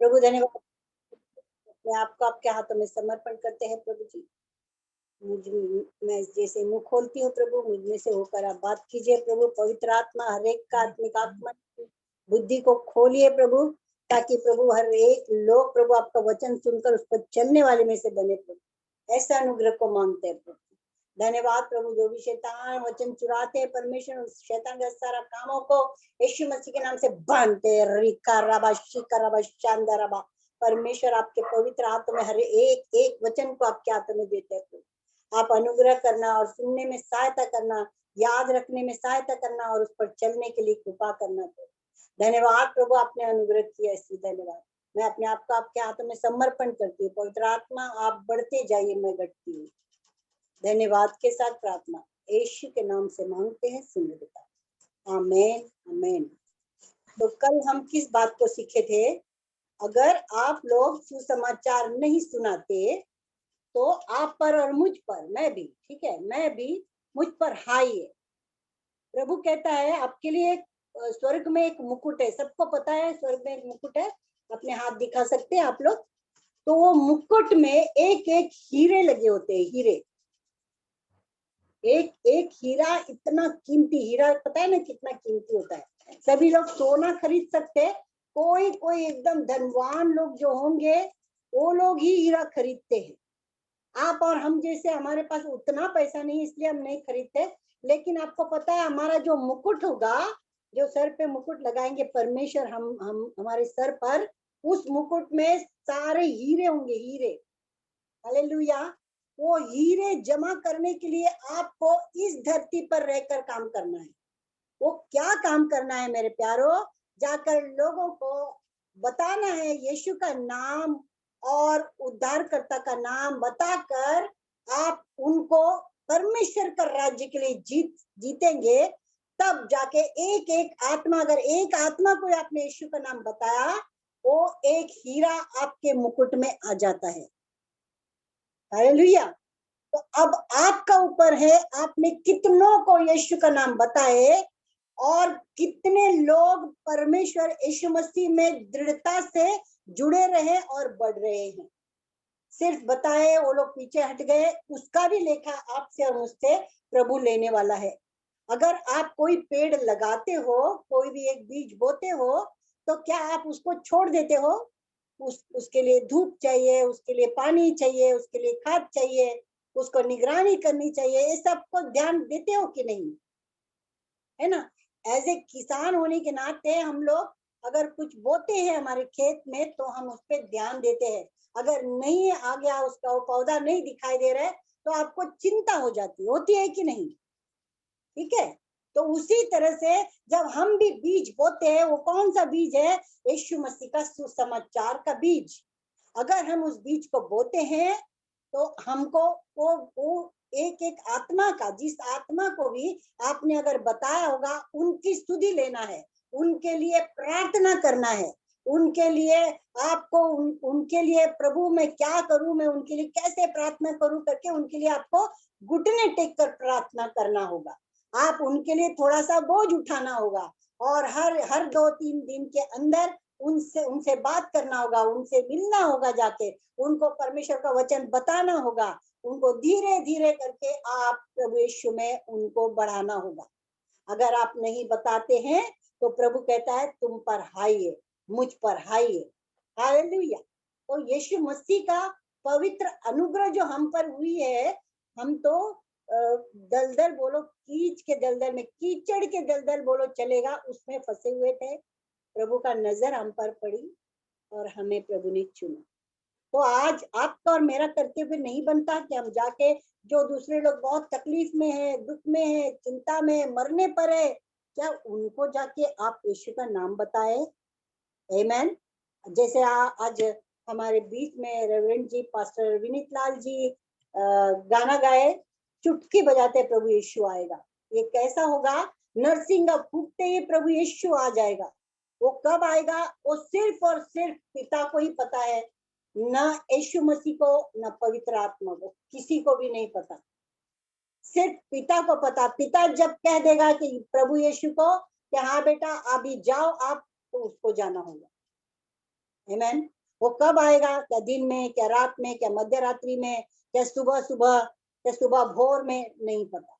प्रभु धन्यवाद, अपने आप को आपके हाथों में समर्पण करते हैं प्रभु जी। मुझ मैं जैसे मुंह खोलती हूँ प्रभु, मुझ में से होकर आप बात कीजिए प्रभु। पवित्र आत्मा हर एक का आत्मिक आत्मा बुद्धि को खोलिए प्रभु, ताकि प्रभु हर एक लोग प्रभु आपका वचन सुनकर उस पर चलने वाले में से बने प्रभु। ऐसा अनुग्रह को मांगते हैं प्रभु। धन्यवाद प्रभु, जो भी शैतान वचन चुराते हैं परमेश्वर, उस शैतान के सारा कामों को यीशु मसीह के नाम से बांधते हैं। रिका रबा शिका रबा शांदा रबा, परमेश्वर आपके पवित्र हाथों में हर एक एक वचन को आपके हाथों में देते हैं। आप अनुग्रह करना और सुनने में सहायता करना, याद रखने में सहायता करना और उस पर चलने के लिए कृपा करना। धन्यवाद प्रभु, आपने अनुग्रह किया, इसलिए धन्यवाद। मैं अपने आप को आपके हाथों में समर्पण करती हूँ। पवित्र आत्मा आप बढ़ते जाइए, मैं घटती हूँ। धन्यवाद के साथ प्रार्थना यीशु के नाम से मांगते हैं, सुन लेता। आमेन आमेन। तो कल हम किस बात को सीखे थे? अगर आप लोग सुसमाचार नहीं सुनाते तो आप पर और मुझ पर, मैं भी, ठीक है, मैं भी, मुझ पर हाई है। प्रभु कहता है आपके लिए स्वर्ग में एक मुकुट है। सबको पता है स्वर्ग में एक मुकुट है। अपने हाथ दिखा सकते हैं आप लोग। तो वो मुकुट में एक एक हीरे लगे होते हैं, हीरे। एक एक हीरा इतना कीमती, हीरा पता है ना कितना कीमती होता है। सभी लोग सोना खरीद सकते हैं, कोई कोई एकदम धनवान लोग जो होंगे वो लोग ही हीरा खरीदते हैं। आप और हम जैसे, हमारे पास उतना पैसा नहीं, इसलिए हम नहीं खरीदते। लेकिन आपको पता है हमारा जो मुकुट होगा, जो सर पे मुकुट लगाएंगे परमेश्वर हम हमारे सर पर, उस मुकुट में सारे हीरे होंगे, हीरे। हालेलुया। वो हीरे जमा करने के लिए आपको इस धरती पर रहकर काम करना है। वो क्या काम करना है मेरे प्यारो? जाकर लोगों को बताना है यीशु का नाम और उद्धारकर्ता का नाम बताकर आप उनको परमेश्वर का राज्य के लिए जीतेंगे। तब जाके एक एक आत्मा, अगर एक आत्मा को आपने यीशु का नाम बताया, वो एक हीरा आपके मुकुट में आ जाता है। हालेलुया। तो अब आपका ऊपर है, आपने कितनों को यीशु का नाम बताए और कितने लोग परमेश्वर यीशु मसीह में दृढ़ता से जुड़े रहे और बढ़ रहे हैं। सिर्फ बताए वो लोग पीछे हट गए, उसका भी लेखा आपसे और मुझसे प्रभु लेने वाला है। अगर आप कोई पेड़ लगाते हो, कोई भी एक बीज बोते हो, तो क्या आप उसको छोड़ देते हो? उसके लिए धूप चाहिए, उसके लिए पानी चाहिए, उसके लिए खाद चाहिए, उसको निगरानी करनी चाहिए। ये सबको ध्यान देते हो कि नहीं? है ना? एज ए किसान होने के नाते हम लोग अगर कुछ बोते हैं हमारे खेत में, तो हम उस पर ध्यान देते हैं। अगर नहीं आ गया, उसका वो पौधा नहीं दिखाई दे रहा है, तो आपको चिंता हो जाती होती है कि नहीं? ठीक है। तो उसी तरह से जब हम भी बीज बोते हैं, वो कौन सा बीज है? यीशु मसीह का सुसमाचार का बीज। अगर हम उस बीज को बोते हैं तो हमको वो एक एक आत्मा का, जिस आत्मा को भी आपने अगर बताया होगा, उनकी स्तुति लेना है, उनके लिए प्रार्थना करना है, उनके लिए आपको उनके लिए प्रभु मैं क्या करूं, मैं उनके लिए कैसे प्रार्थना करूं करके उनके लिए आपको घुटने टेक कर प्रार्थना करना होगा। आप उनके लिए थोड़ा सा बोझ उठाना होगा और हर हर 2-3 दिन के अंदर उनसे उनसे बात करना होगा, उनसे मिलना होगा, जाके उनको परमेश्वर का वचन बताना होगा, उनको धीरे धीरे करके आप प्रभु यीशु में उनको बढ़ाना होगा। अगर आप नहीं बताते हैं तो प्रभु कहता है तुम पर हाई है, मुझ पर हाई है। हालेलुया। तो यीशु मसीह का पवित्र अनुग्रह जो हम पर हुई है, हम तो दलदल बोलो, कीच के दलदल में, कीचड़ के दलदल बोलो चलेगा, उसमें फंसे हुए थे। प्रभु का नजर हम पर पड़ी और हमें प्रभु ने चुना। तो आज आपका और मेरा करते हुए नहीं बनता कि हम जाके, जो दूसरे लोग बहुत तकलीफ में है, दुख में है, चिंता में, मरने पर है, क्या उनको जाके आप यीशु का नाम बताए? आमेन। जैसे आज हमारे बीच में रेवरेंड जी, पास्टर विनीत लाल जी गाना गाए, चुटकी बजाते प्रभु यीशु आएगा। ये कैसा होगा? नरसिंगा फूकते ही प्रभु यीशु आ जाएगा। वो कब आएगा? वो सिर्फ और सिर्फ पिता को ही पता है, न यीशु मसीह को, न पवित्र आत्मा को, किसी को भी नहीं पता, सिर्फ पिता को पता। पिता जब कह देगा कि प्रभु यीशु को कि हाँ बेटा अभी जाओ आप, तो उसको जाना होगा। आमेन। वो कब आएगा, क्या दिन में, क्या रात में, क्या मध्य रात्रि में, क्या सुबह सुबह, क्या सुबह भोर में, नहीं पता।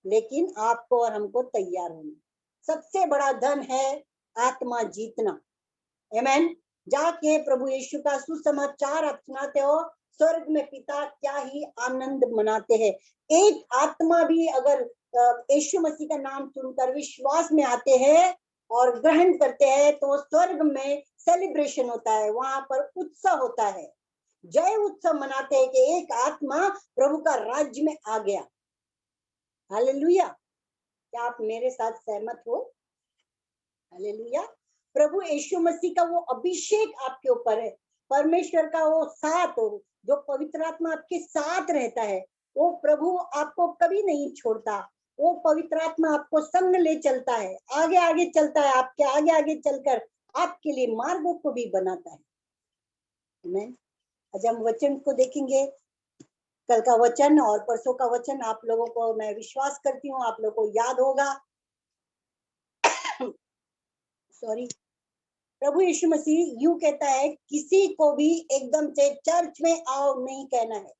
लेकिन आपको और हमको तैयार होना। सबसे बड़ा धन है आत्मा जीतना। आमेन। जाके प्रभु यीशु का सुसमाचार आप सुनाते हो, स्वर्ग में पिता क्या ही आनंद मनाते हैं। एक आत्मा भी अगर यीशु मसीह का नाम सुनकर विश्वास में आते हैं और ग्रहण करते हैं, तो स्वर्ग में सेलिब्रेशन होता है, वहां पर उत्सव होता है, जय उत्सव मनाते हैं कि एक आत्मा प्रभु का राज्य में आ गया। हालेलुया। क्या आप मेरे साथ सहमत हो? हालेलुया। प्रभु यीशु मसीह का वो अभिषेक आपके ऊपर है, परमेश्वर का वो साथ, जो पवित्र आत्मा आपके साथ रहता है, वो प्रभु आपको कभी नहीं छोड़ता। वो पवित्र आत्मा आपको संग ले चलता है, आगे आगे चलता है, आपके आगे आगे चलकर आपके लिए मार्गों को भी बनाता है। आमीन। आज हम वचन को देखेंगे, कल का वचन और परसों का वचन आप लोगों को मैं विश्वास करती हूँ आप लोगों को याद होगा। सॉरी। प्रभु यीशु मसीह यूं कहता है, किसी को भी एकदम से चर्च में आओ नहीं कहना है।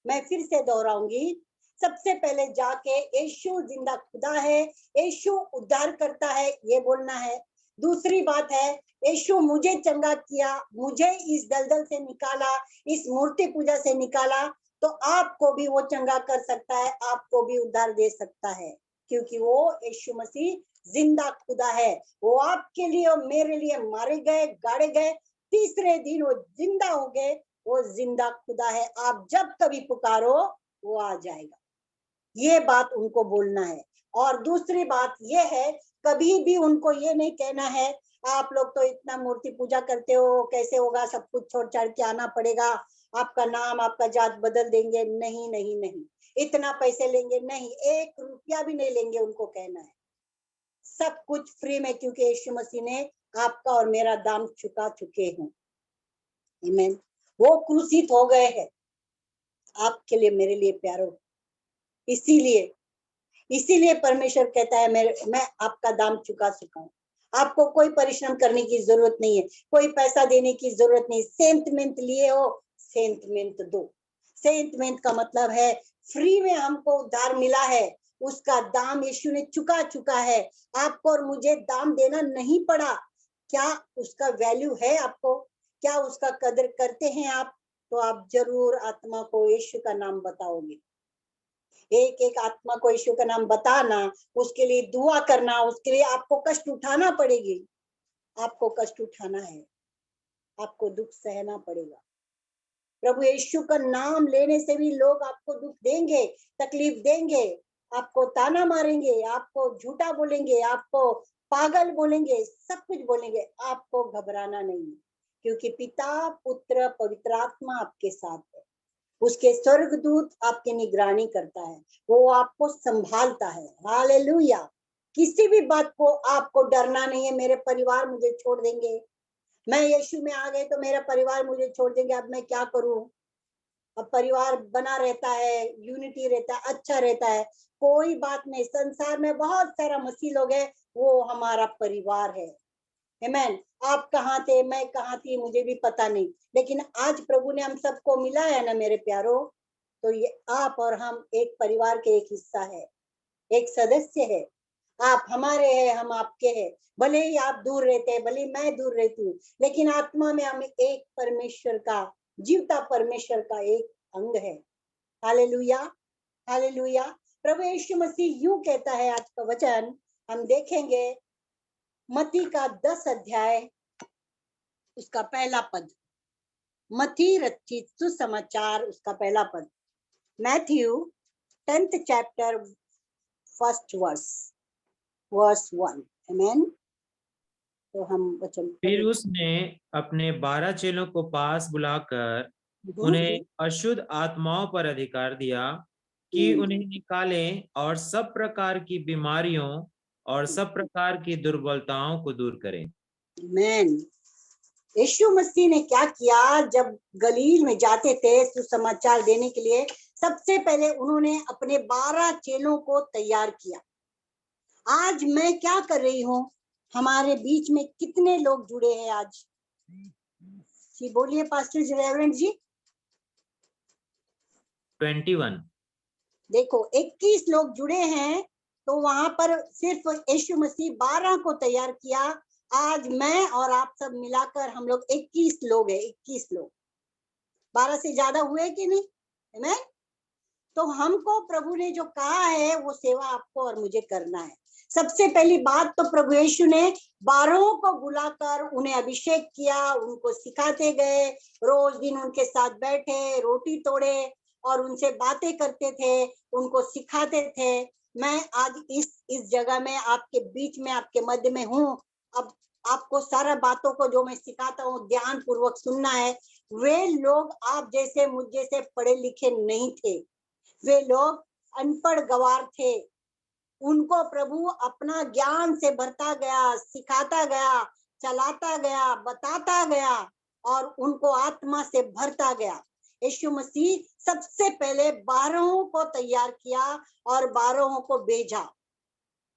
मैं फिर से दोहराऊंगी, सबसे पहले जाके यीशु जिंदा खुदा है, यीशु उद्धार करता है, ये बोलना है। दूसरी बात है, यीशु मुझे चंगा किया, मुझे इस दलदल से निकाला, इस मूर्ति पूजा से निकाला, तो आपको भी वो चंगा कर सकता है, आपको भी उद्धार दे सकता है, क्योंकि वो यीशु मसीह जिंदा खुदा है। वो आपके लिए और मेरे लिए मारे गए, गाड़े गए, तीसरे दिन वो जिंदा हो गए। वो जिंदा खुदा है, आप जब कभी पुकारो वो आ जाएगा। ये बात उनको बोलना है। और दूसरी बात ये है, कभी भी उनको ये नहीं कहना है आप लोग तो इतना मूर्ति पूजा करते हो, कैसे होगा, सब कुछ छोड़ छाड़ के आना पड़ेगा, आपका नाम आपका जात बदल देंगे। नहीं नहीं नहीं, इतना पैसे लेंगे नहीं, 1 रुपया भी नहीं लेंगे, उनको कहना है सब कुछ फ्री में, क्योंकि यीशु मसीह ने आपका और मेरा दाम चुका चुके हैं। आमीन। वो क्रूसित हो गए हैं आपके लिए, मेरे लिए प्यारो। इसीलिए इसीलिए परमेश्वर कहता है, मैं आपका दाम चुका चुका हूँ, आपको कोई परिश्रम करने की जरूरत नहीं है, कोई पैसा देने की जरूरत नहीं। सेंटमेंट लिए हो, सेंटमेंट दो। सेंटमेंट का मतलब है फ्री में हमको उद्धार मिला है, उसका दाम यीशु ने चुका चुका है। आपको और मुझे दाम देना नहीं पड़ा। क्या उसका वैल्यू है आपको? क्या उसका कदर करते हैं आप? तो आप जरूर आत्मा को यीशु का नाम बताओगे। एक एक आत्मा को यीशु का नाम बताना, उसके लिए दुआ करना, उसके लिए आपको कष्ट उठाना पड़ेगी, आपको कष्ट उठाना है, आपको दुख सहना पड़ेगा। प्रभु यीशु का नाम लेने से भी लोग आपको दुख देंगे, तकलीफ देंगे, आपको ताना मारेंगे, आपको झूठा बोलेंगे, आपको पागल बोलेंगे, सब कुछ बोलेंगे। आपको घबराना नहीं, क्योंकि पिता पुत्र पवित्र आत्मा आपके साथ है। उसके स्वर्गदूत आपकी निगरानी करता है, वो आपको संभालता है। हालेलुया। किसी भी बात को आपको डरना नहीं है, मेरे परिवार मुझे छोड़ देंगे, मैं यीशु में आ गए तो मेरा परिवार मुझे छोड़ देंगे, अब मैं क्या करूं। अब परिवार बना रहता है, यूनिटी रहता है, अच्छा रहता है, कोई बात नहीं। संसार में बहुत सारा मसीह लोग है, वो हमारा परिवार है। आमीन। आप कहाँ थे, मैं कहाँ थी, मुझे भी पता नहीं, लेकिन आज प्रभु ने हम सबको मिलाया है ना मेरे प्यारो। तो ये आप और हम एक परिवार के एक हिस्सा है, एक सदस्य है। आप हमारे हैं, हम आपके हैं। भले ही आप दूर रहते हैं, भले ही मैं दूर रहती हूँ, लेकिन आत्मा में हम एक परमेश्वर का, जीवता परमेश्वर का एक अंग है। हालेलुया। हालेलुया। प्रभु यीशु मसीह यूं कहता है, आज का वचन हम देखेंगे मत्ती का 10 अध्याय, उसका पहला पद। मत्ती रचित सुसमाचार, उसका पहला पद। Matthew 10th chapter 1st verse 1। आमेन। तो हम वचन फिर उसने अपने 12 चेलों को पास बुलाकर उन्हें अशुद्ध आत्माओं पर अधिकार दिया कि उन्हें निकालें और सब प्रकार की बीमारियों और सब प्रकार की दुर्बलताओं को दूर करें। आमेन। यीशु मसीह ने क्या किया, जब गलील में जाते थे सुसमाचार देने के लिए, सबसे पहले उन्होंने अपने 12 चेलों को तैयार किया। आज मैं क्या कर रही हूँ, हमारे बीच में कितने लोग जुड़े हैं आज? जी बोलिए पास्टर जी, रेवरेंड जी। 21। देखो 21 लोग जुड़े हैं, तो वहां पर सिर्फ यीशु मसीह 12 को तैयार किया। आज मैं और आप सब मिलाकर हम लोग 21 लोग हैं, 21 लोग। 12 से ज्यादा हुए कि नहीं? आमीन। तो हमको प्रभु ने जो कहा है वो सेवा आपको और मुझे करना है। सबसे पहली बात तो प्रभु यीशु ने 12 को बुलाकर उन्हें अभिषेक किया, उनको सिखाते गए, रोज दिन उनके साथ बैठे, रोटी तोड़े और उनसे बातें करते थे, उनको सिखाते थे। मैं आज इस जगह में आपके बीच में, आपके मध्य में हूँ। अब आपको सारा बातों को जो मैं सिखाता हूँ ध्यान पूर्वक सुनना है। वे लोग आप जैसे मुझ जैसे पढ़े लिखे नहीं थे, वे लोग अनपढ़ गवार थे। उनको प्रभु अपना ज्ञान से भरता गया, सिखाता गया, चलाता गया, बताता गया और उनको आत्मा से भरता गया। यीशु मसीह सबसे पहले 12 को तैयार किया और 12 को भेजा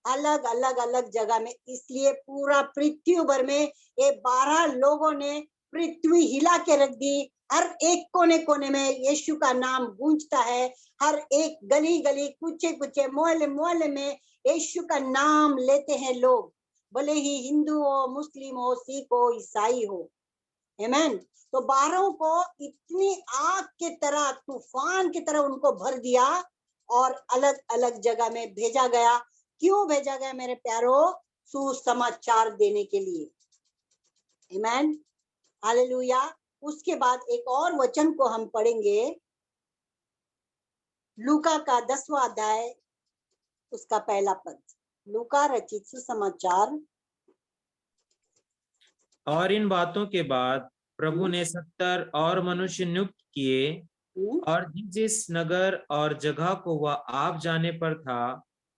अलग अलग अलग जगह में। इसलिए पूरा पृथ्वी भर में ये 12 लोगों ने पृथ्वी हिला के रख दी। हर एक कोने कोने में यीशु का नाम गूंजता है। हर एक गली गली, कुचे कुचे, मोहल्ले मोहल्ले में यीशु का नाम लेते हैं लोग, भले ही हिंदू हो, मुस्लिम हो, सिख हो, ईसाई हो। आमीन। तो 12 को इतनी आग के तरह, तूफान की तरह उनको भर दिया और अलग अलग जगह में भेजा गया। क्यों भेजा गया मेरे प्यारो? सुसमाचार देने के लिए। आमीन, हालेलुया। उसके बाद एक और वचन को हम पढ़ेंगे, लूका का 10वां अध्याय, उसका पहला पद। लूका रचित सुसमाचार। और इन बातों के बाद प्रभु ने 70 और मनुष्य नियुक्त किए और जिस नगर और जगह को वह आप जाने पर था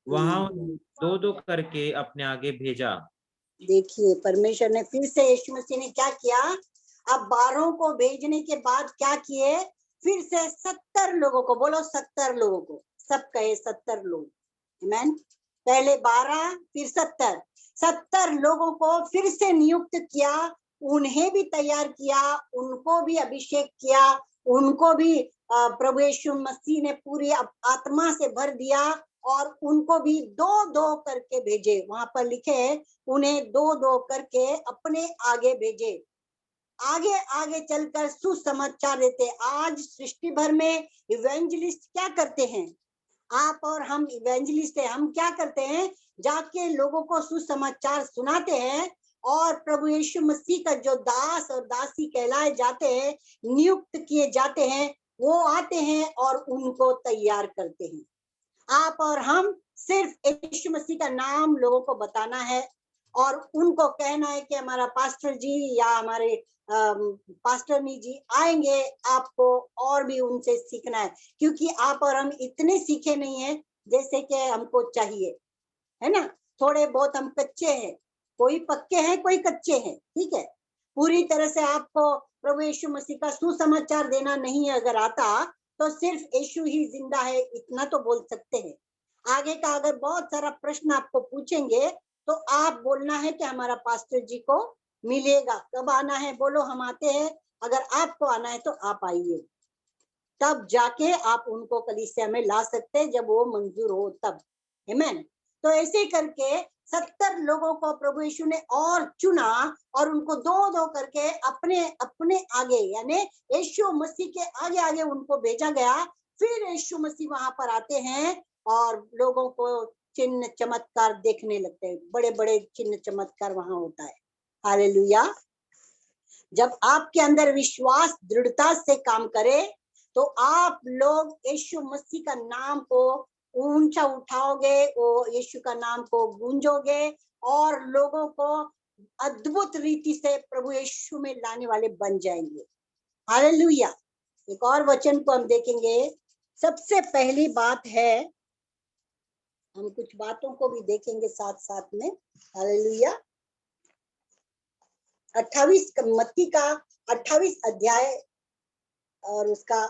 वहां उन्हें दो दो करके अपने आगे भेजा। देखिए परमेश्वर ने फिर से, यीशु मसीह ने क्या किया? अब 12 को भेजने के बाद क्या किए? फिर से 70 लोगों को, बोलो 70 लोगों को, सब कहे 70 लोग। आमीन। पहले 12 फिर 70 लोगों को फिर से नियुक्त किया, उन्हें भी तैयार किया, उनको भी अभिषेक किया, उनको भी प्रभु यीशु मसीह ने पूरी आत्मा से भर दिया और उनको भी दो दो करके भेजे। वहां पर लिखे उन्हें दो दो करके अपने आगे भेजे। आगे आगे चलकर सुसमाचार देते। आज सृष्टि भर में इवेंजलिस्ट क्या करते हैं? आप और हम इवेंजलिस्ट है। हम क्या करते हैं? जाके लोगों को सुसमाचार सुनाते हैं और प्रभु यीशु मसीह का जो दास और दासी कहलाए जाते हैं, नियुक्त किए जाते हैं, वो आते हैं और उनको तैयार करते हैं। आप और हम सिर्फ यीशु मसीह का नाम लोगों को बताना है और उनको कहना है कि हमारा पास्टर जी या हमारे पास्टरनी जी आएंगे, आपको और भी उनसे सीखना है, क्योंकि आप और हम इतने सीखे नहीं है जैसे कि हमको चाहिए, है ना। थोड़े बहुत हम कच्चे हैं, कोई पक्के हैं कोई कच्चे हैं, ठीक है। पूरी तरह से आपको प्रभु यीशु मसीह का सुसमाचार देना नहीं अगर आता, तो सिर्फ यीशु ही जिंदा है इतना तो बोल सकते हैं। आगे का अगर बहुत सारा प्रश्न आपको पूछेंगे तो आप बोलना है कि हमारा पास्टर जी को मिलेगा। कब आना है? बोलो हम आते हैं। अगर आपको आना है तो आप आइए, तब जाके आप उनको कलीसिया में ला सकते हैं, जब वो मंजूर हो तब। आमीन। तो ऐसे करके 70 लोगों को प्रभु यीशु ने और चुना और उनको दो दो करके अपने अपने आगे, यानी यीशु मसीह के आगे आगे उनको भेजा गया। फिर यीशु मसीह वहां पर आते हैं और लोगों को चिन्ह चमत्कार देखने लगते हैं। बड़े बड़े चिन्ह चमत्कार वहां होता है। हालेलुया। जब आपके अंदर विश्वास दृढ़ता से काम करे तो आप लोग यीशु मसीह का नाम को ऊंचा उठाओगे, वो यीशु का नाम को गूंजोगे और लोगों को अद्भुत रीति से प्रभु यीशु में लाने वाले बन जाएंगे। हालेलुया। एक और वचन को हम देखेंगे। सबसे पहली बात है, हम कुछ बातों को भी देखेंगे साथ साथ में। हालेलुया। 28 मत्ती का 28 अध्याय और उसका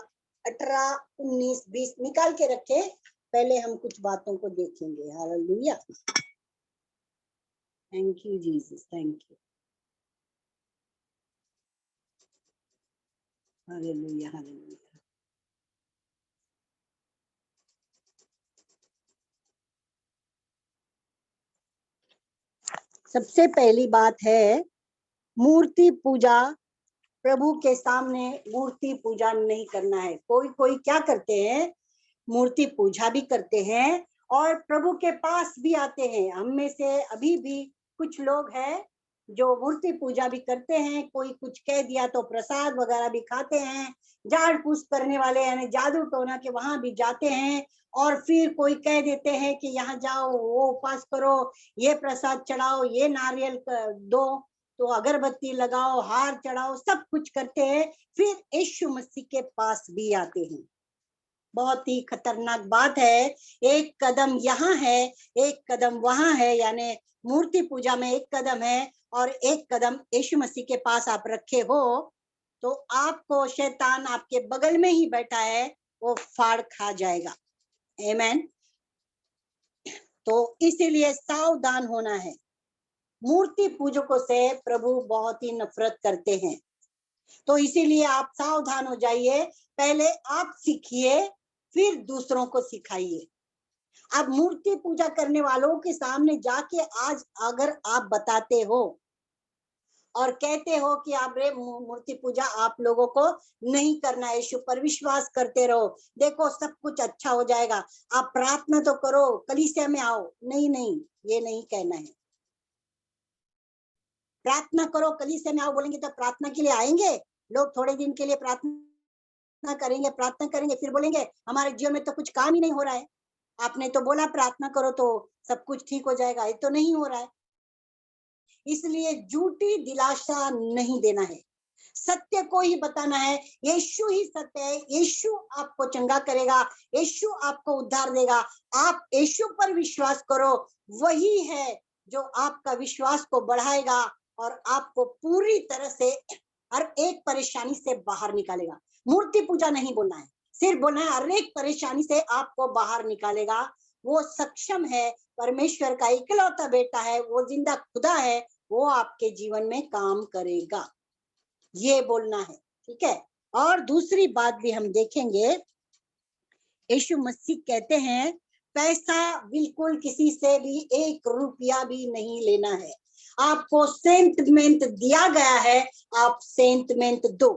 18, 19, 20 निकाल के रखे। पहले हम कुछ बातों को देखेंगे। Hallelujah. Thank you Jesus, thank you, hallelujah, hallelujah. सबसे पहली बात है मूर्ति पूजा। प्रभु के सामने मूर्ति पूजा नहीं करना है। कोई कोई क्या करते हैं, मूर्ति पूजा भी करते हैं और प्रभु के पास भी आते हैं। हम में से अभी भी कुछ लोग हैं जो मूर्ति पूजा भी करते हैं। कोई कुछ कह दिया तो प्रसाद वगैरह भी खाते हैं। झाड़ फूस करने वाले यानी जादू टोना के वहां भी जाते हैं और फिर कोई कह देते हैं कि यहाँ जाओ, वो उपास करो, ये प्रसाद चढ़ाओ, ये नारियल दो, तो अगरबत्ती लगाओ, हार चढ़ाओ, सब कुछ करते हैं। फिर यीशु मसीह के पास भी आते हैं। बहुत ही खतरनाक बात है। एक कदम यहाँ है, एक कदम वहां है, यानी मूर्ति पूजा में एक कदम है और एक कदम यीशु मसीह के पास आप रखे हो तो आपको शैतान आपके बगल में ही बैठा है, वो फाड़ खा जाएगा। आमीन। तो इसीलिए सावधान होना है। मूर्ति पूजकों से प्रभु बहुत ही नफरत करते हैं, तो इसीलिए आप सावधान हो जाइए। पहले आप सीखिए, फिर दूसरों को सिखाइए। अब मूर्ति पूजा करने वालों के सामने जाके आज अगर आप बताते हो और कहते हो कि आप रे मूर्ति पूजा आप लोगों को नहीं करना है, यीशु पर विश्वास करते रहो, देखो सब कुछ अच्छा हो जाएगा, आप प्रार्थना तो करो, कलीसिया में आओ, नहीं नहीं, ये नहीं कहना है। प्रार्थना करो, कलीसिया में आओ बोलेंगे तो प्रार्थना के लिए आएंगे लोग? थोड़े दिन के लिए प्रार्थना करेंगे, प्रार्थना करेंगे, फिर बोलेंगे हमारे जीवन में तो कुछ काम ही नहीं हो रहा है, आपने तो बोला प्रार्थना करो तो सब कुछ ठीक हो जाएगा, ये तो नहीं हो रहा है। इसलिए झूठी दिलासा नहीं देना है, सत्य को ही बताना है। यीशु ही सत्य है, यीशु आपको चंगा करेगा, यीशु आपको उद्धार देगा। आप यीशु पर विश्वास करो, वही है जो आपका विश्वास को बढ़ाएगा और आपको पूरी तरह से हर एक परेशानी से बाहर निकालेगा। मूर्ति पूजा नहीं बोलना है, सिर्फ बोलना है हर एक परेशानी से आपको बाहर निकालेगा। वो सक्षम है, परमेश्वर का इकलौता बेटा है, वो जिंदा खुदा है, वो आपके जीवन में काम करेगा, ये बोलना है। ठीक है। और दूसरी बात भी हम देखेंगे, यीशु मसीह कहते हैं पैसा बिल्कुल किसी से भी 1 रुपया भी नहीं लेना है। आपको सेंटमेंट दिया गया है, आप सेंटमेंट दो।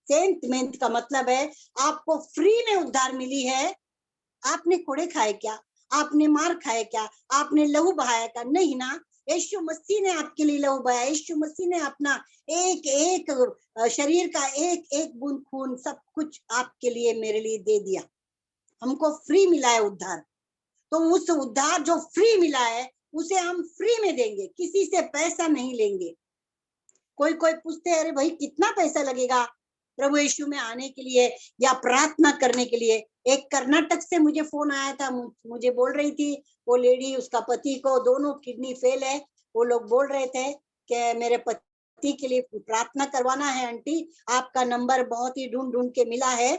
सेंटमेंट का मतलब है आपको फ्री में उद्धार मिली है। आपने कोड़े खाए क्या? आपने मार खाए क्या? आपने लहू बहाया क्या? नहीं ना। यीशु मसीह ने आपके लिए लहू बहाया, यीशु मसीह ने अपना एक एक शरीर का एक एक बूंद खून सब कुछ आपके लिए मेरे लिए दे दिया। हमको फ्री मिला है उद्धार, तो उस उद्धार जो फ्री मिला है उसे हम फ्री में देंगे, किसी से पैसा नहीं लेंगे। कोई कोई पूछते हैं अरे भाई कितना पैसा लगेगा प्रभु यीशु में आने के लिए या प्रार्थना करने के लिए? एक कर्नाटक से मुझे फोन आया था, मुझे बोल रही थी वो लेडी, उसका पति को दोनों किडनी फेल है। वो लोग बोल रहे थे कि मेरे पति के लिए प्रार्थना करवाना है आंटी, आपका नंबर बहुत ही ढूंढ ढूंढ के मिला है।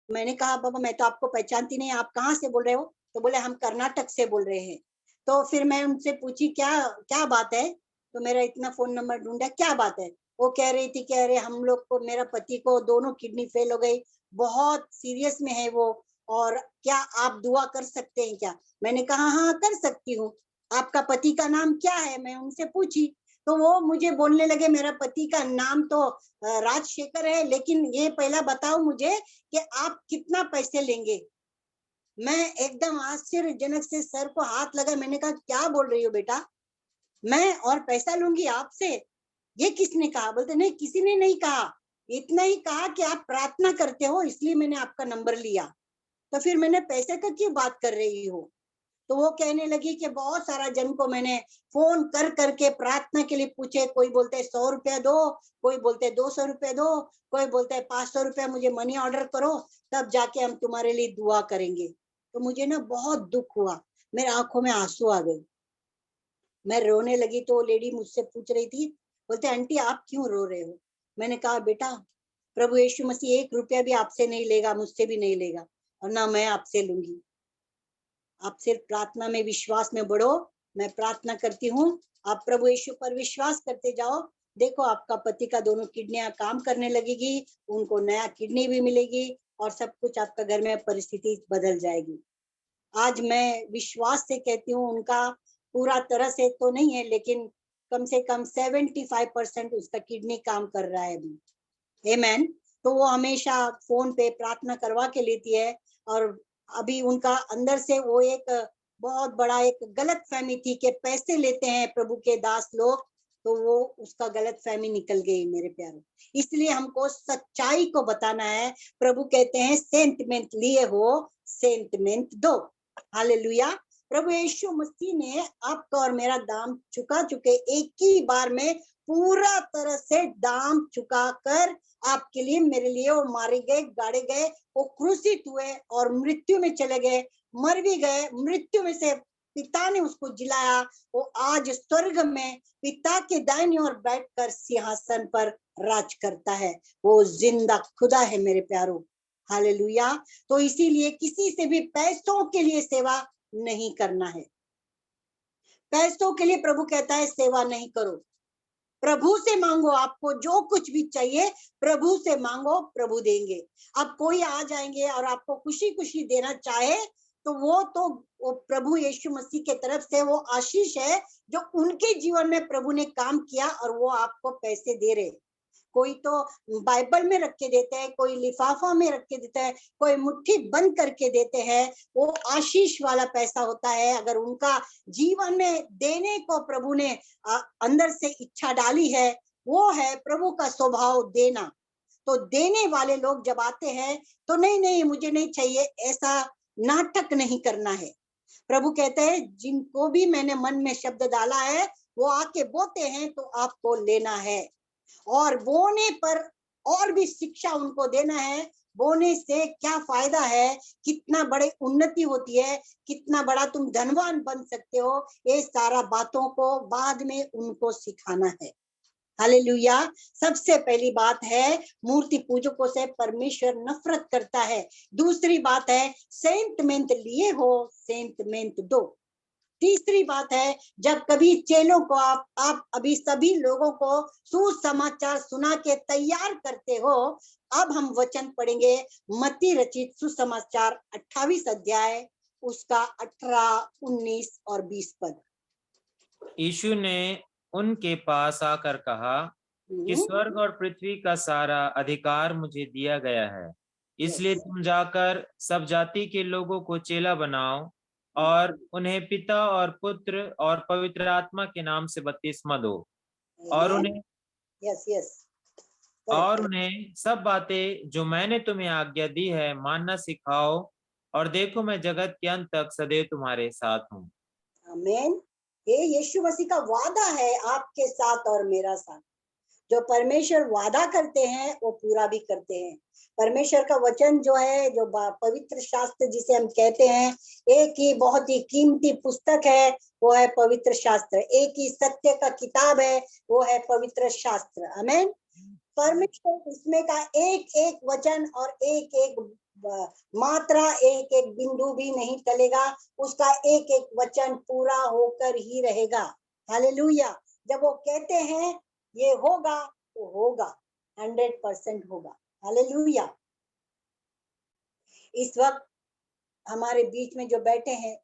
मैंने कहा बाबा मैं तो आपको पहचानती नहीं, आप कहाँ से बोल रहे हो? तो बोले हम कर्नाटक से बोल रहे हैं। तो फिर मैं उनसे पूछी क्या क्या बात है, तो मेरा इतना फोन नंबर ढूंढा, क्या बात है? वो कह रही थी कि अरे हम लोग को, मेरा पति को दोनों किडनी फेल हो गई, बहुत सीरियस में है वो, और क्या आप दुआ कर सकते हैं क्या? मैंने कहा हाँ कर सकती हूँ। आपका पति का नाम क्या है? मैं उनसे पूछी तो वो मुझे बोलने लगे मेरा पति का नाम तो राजशेखर है, लेकिन ये पहला बताओ मुझे कि आप कितना पैसे लेंगे। मैं एकदम आश्चर्यजनक से सर को हाथ लगा, मैंने कहा क्या बोल रही हो बेटा, मैं और पैसा लूंगी आपसे? ये किसने कहा? बोलते नहीं किसी ने नहीं कहा, इतना ही कहा कि आप प्रार्थना करते हो इसलिए मैंने आपका नंबर लिया। तो फिर मैंने पैसे का क्यों बात कर रही हो? तो वो कहने लगी कि बहुत सारा जन को मैंने फोन कर करके प्रार्थना के लिए पूछे, कोई बोलते है 100 रुपया दो, कोई बोलते है 200 रुपया दो, कोई बोलते है 500 रुपया मुझे मनी ऑर्डर करो, तब जाके हम तुम्हारे लिए दुआ करेंगे। तो मुझे ना बहुत दुख हुआ, मेरे आंखों में आंसू आ गए, मैं रोने लगी। तो लेडी मुझसे पूछ रही थी, बोलते आंटी आप क्यों रो रहे हो? मैंने कहा बेटा प्रभु यीशु मसीह 1 रुपया भी आपसे नहीं लेगा, मुझसे भी नहीं लेगा, और ना मैं आपसे लूंगी। आप सिर्फ प्रार्थना में विश्वास में बढ़ो, मैं प्रार्थना करती हूँ आप प्रभु यीशु पर विश्वास करते जाओ। देखो आपका पति का दोनों किडनियां काम करने लगेगी, उनको नया किडनी भी मिलेगी और सब कुछ आपका घर में परिस्थिति बदल जाएगी। आज मैं विश्वास से कहती हूँ उनका पूरा तरह से तो नहीं है, लेकिन कम से कम 75% उसका किडनी काम कर रहा है अभी। आमेन। तो वो हमेशा फोन पे प्रार्थना करवा के लेती है और अभी उनका अंदर से वो एक बहुत बड़ा एक गलत फहमी थी कि पैसे लेते हैं प्रभु के दास लोग, तो वो उसका गलत फहमी निकल गई मेरे प्यारे। इसलिए हमको सच्चाई को बताना है। प्रभु कहते हैं सेंटमेंट लिए हो सेंटमेंट दो। हालेलुया। प्रभु यीशु मसीह ने आपका और मेरा दाम चुका चुके, एक ही बार में पूरा तरह से दाम चुका कर आपके लिए मेरे लिए वो मारे गए, गाड़े गए, वो क्रूसित हुए और मृत्यु में चले गए, मर भी गए, मृत्यु में से पिता ने उसको जिलाया। वो आज स्वर्ग में पिता के दाहिनी ओर बैठकर सिंहासन पर राज करता है। वो जिंदा खुदा है मेरे प्यारों। हालेलुया। तो इसीलिए किसी से भी पैसों के लिए सेवा नहीं करना है। पैसों के लिए प्रभु कहता है सेवा नहीं करो। प्रभु से मांगो, आपको जो कुछ भी चाहिए प्रभु से मांगो, प्रभु देंगे। अब कोई आ जाएंगे और आपको खुशी खुशी देना चाहे तो वो प्रभु यीशु मसीह के तरफ से वो आशीष है जो उनके जीवन में प्रभु ने काम किया और वो आपको पैसे दे रहे। कोई तो बाइबल में रख के देते हैं, कोई लिफाफा में रख के देता है, कोई मुट्ठी बंद करके देते हैं। वो आशीष वाला पैसा होता है। अगर उनका जीवन में देने को प्रभु ने अंदर से इच्छा डाली है, वो है प्रभु का स्वभाव देना। तो देने वाले लोग जब आते हैं तो नहीं नहीं मुझे नहीं चाहिए, ऐसा नाटक नहीं करना है। प्रभु कहते हैं जिनको भी मैंने मन में शब्द डाला है वो आके बोते हैं तो आपको लेना है और बोने पर और भी शिक्षा उनको देना है। बोने से क्या फायदा है, कितना बड़े उन्नति होती है, कितना बड़ा तुम धनवान बन सकते हो, ये सारा बातों को बाद में उनको सिखाना है। हालेलुया। सबसे पहली बात है मूर्ति पूजकों से परमेश्वर नफरत करता है। दूसरी बात है सेंटमेंट लिए हो सेंटमेंट दो। तीसरी बात है जब कभी चेलों को आप अभी सभी लोगों को सुसमाचार सुना के तैयार करते हो। अब हम वचन पढ़ेंगे मत्ती रचित सुसमाचार 28 अध्याय उसका 18, 19 और 20 पद। यीशु ने उनके पास आकर कहा कि स्वर्ग और पृथ्वी का सारा अधिकार मुझे दिया गया है, इसलिए तुम जाकर सब जाति के लोगों को चेला बनाओ और उन्हें पिता और पुत्र और पवित्र आत्मा के नाम से बपतिस्मा दो और उन्हें सब बातें जो मैंने तुम्हें आज्ञा दी है मानना सिखाओ, और देखो मैं जगत के अंत तक सदैव तुम्हारे साथ हूँ। आमीन। ये यीशु मसीह का वादा है आपके साथ और मेरा साथ। जो परमेश्वर वादा करते हैं वो पूरा भी करते हैं। परमेश्वर का वचन जो है, जो पवित्र शास्त्र जिसे हम कहते हैं, एक ही बहुत ही कीमती पुस्तक है, वो है पवित्र शास्त्र। एक ही सत्य का किताब है, वो है पवित्र शास्त्र। आमीन। परमेश्वर इसमें का एक एक वचन और एक एक मात्रा, एक एक बिंदु भी नहीं टलेगा। उसका एक एक वचन पूरा होकर ही रहेगा। हालेलुया। जब वो कहते हैं ये होगा तो होगा, 100% होगा। हालेलुया। इस वक्त हमारे बीच में जो बैठे हैं,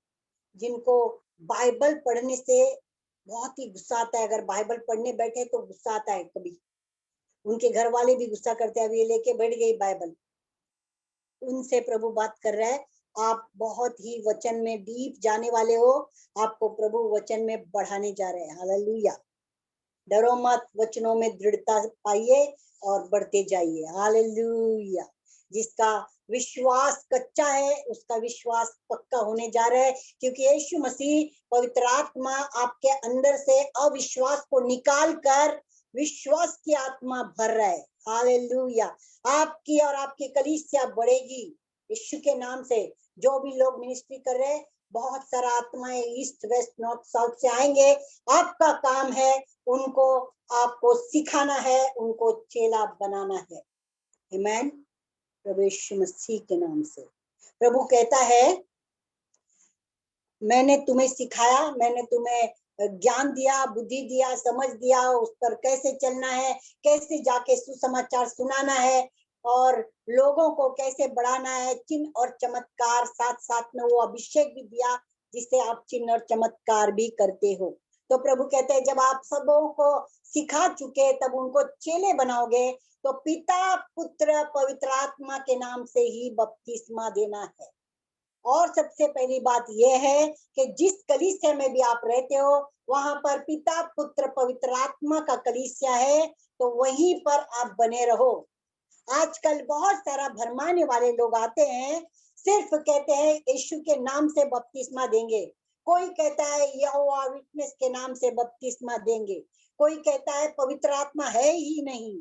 जिनको बाइबल पढ़ने से बहुत ही गुस्सा आता है, अगर बाइबल पढ़ने बैठे तो गुस्सा आता है, कभी उनके घर वाले भी गुस्सा करते हैं, अब ये लेके बैठ गई बाइबल। उनसे प्रभु बात कर रहा है, आप बहुत ही वचन में डीप जाने वाले हो, आपको प्रभु वचन में बढ़ाने जा रहे हैं। हालेलुया। डरो मत, वचनों में दृढ़ता पाइए और बढ़ते जाइए। हालेलुया। जिसका विश्वास कच्चा है उसका विश्वास पक्का होने जा रहा है, क्योंकि यीशु मसीह पवित्र आत्मा आपके अंदर से अविश्वास को निकाल कर विश्वास की आत्मा भर रहा है। हालेलुया। आपकी और आपकी कलीसिया बढ़ेगी यीशु के नाम से। जो भी लोग मिनिस्ट्री कर रहे हैं, बहुत सारा आत्माएं ईस्ट वेस्ट नॉर्थ साउथ से आएंगे। आपका काम है उनको, आपको सिखाना है, उनको चेला बनाना है। आमीन। प्रभु यीशु मसीह के नाम से। प्रभु कहता है मैंने तुम्हें सिखाया, मैंने तुम्हें ज्ञान दिया, बुद्धि दिया, समझ दिया, उस पर कैसे चलना है, कैसे जाके सुसमाचार सुनाना है और लोगों को कैसे बढ़ाना है। चिन्ह और चमत्कार साथ साथ में वो अभिषेक भी दिया जिससे आप चिन्ह और चमत्कार भी करते हो। तो प्रभु कहते हैं जब आप सबों को सिखा चुके तब उनको चेले बनाओगे तो पिता पुत्र पवित्र आत्मा के नाम से ही बपतिस्मा देना है। और सबसे पहली बात यह है कि जिस कलीसिया में भी आप रहते हो वहां पर पिता पुत्र पवित्र आत्मा का कलीसिया है, तो वहीं पर आप बने रहो। आजकल बहुत सारा भरमाने वाले लोग आते हैं, सिर्फ कहते हैं यीशु के नाम से बपतिस्मा देंगे, कोई कहता है यहोवा विटनेस के नाम से बपतिस्मा देंगे, कोई कहता है पवित्र आत्मा है ही नहीं।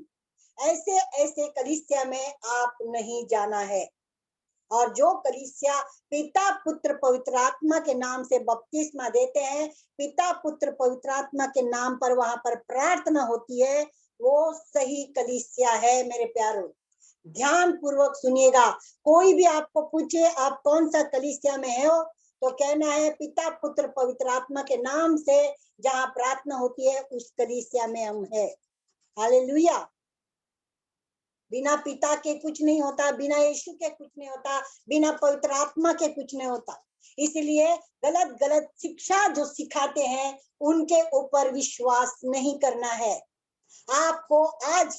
ऐसे ऐसे कलीसिया में आप नहीं जाना है। और जो कलीसिया पिता पुत्र पवित्र आत्मा के नाम से बपतिस्मा देते हैं, पिता पुत्र पवित्र आत्मा के नाम पर वहां पर प्रार्थना होती है, वो सही कलीसिया है। मेरे प्यारों, ध्यान पूर्वक सुनिएगा। कोई भी आपको पूछे आप कौन सा कलीसिया में हो, तो कहना है पिता पुत्र पवित्र आत्मा के नाम से जहां प्रार्थना होती है उस कलीसिया में हम है। हालेलुया। बिना पिता के कुछ नहीं होता, बिना यीशु के कुछ नहीं होता, बिना पवित्र आत्मा के कुछ नहीं होता। इसलिए गलत गलत शिक्षा जो सिखाते हैं उनके ऊपर विश्वास नहीं करना है। आपको आज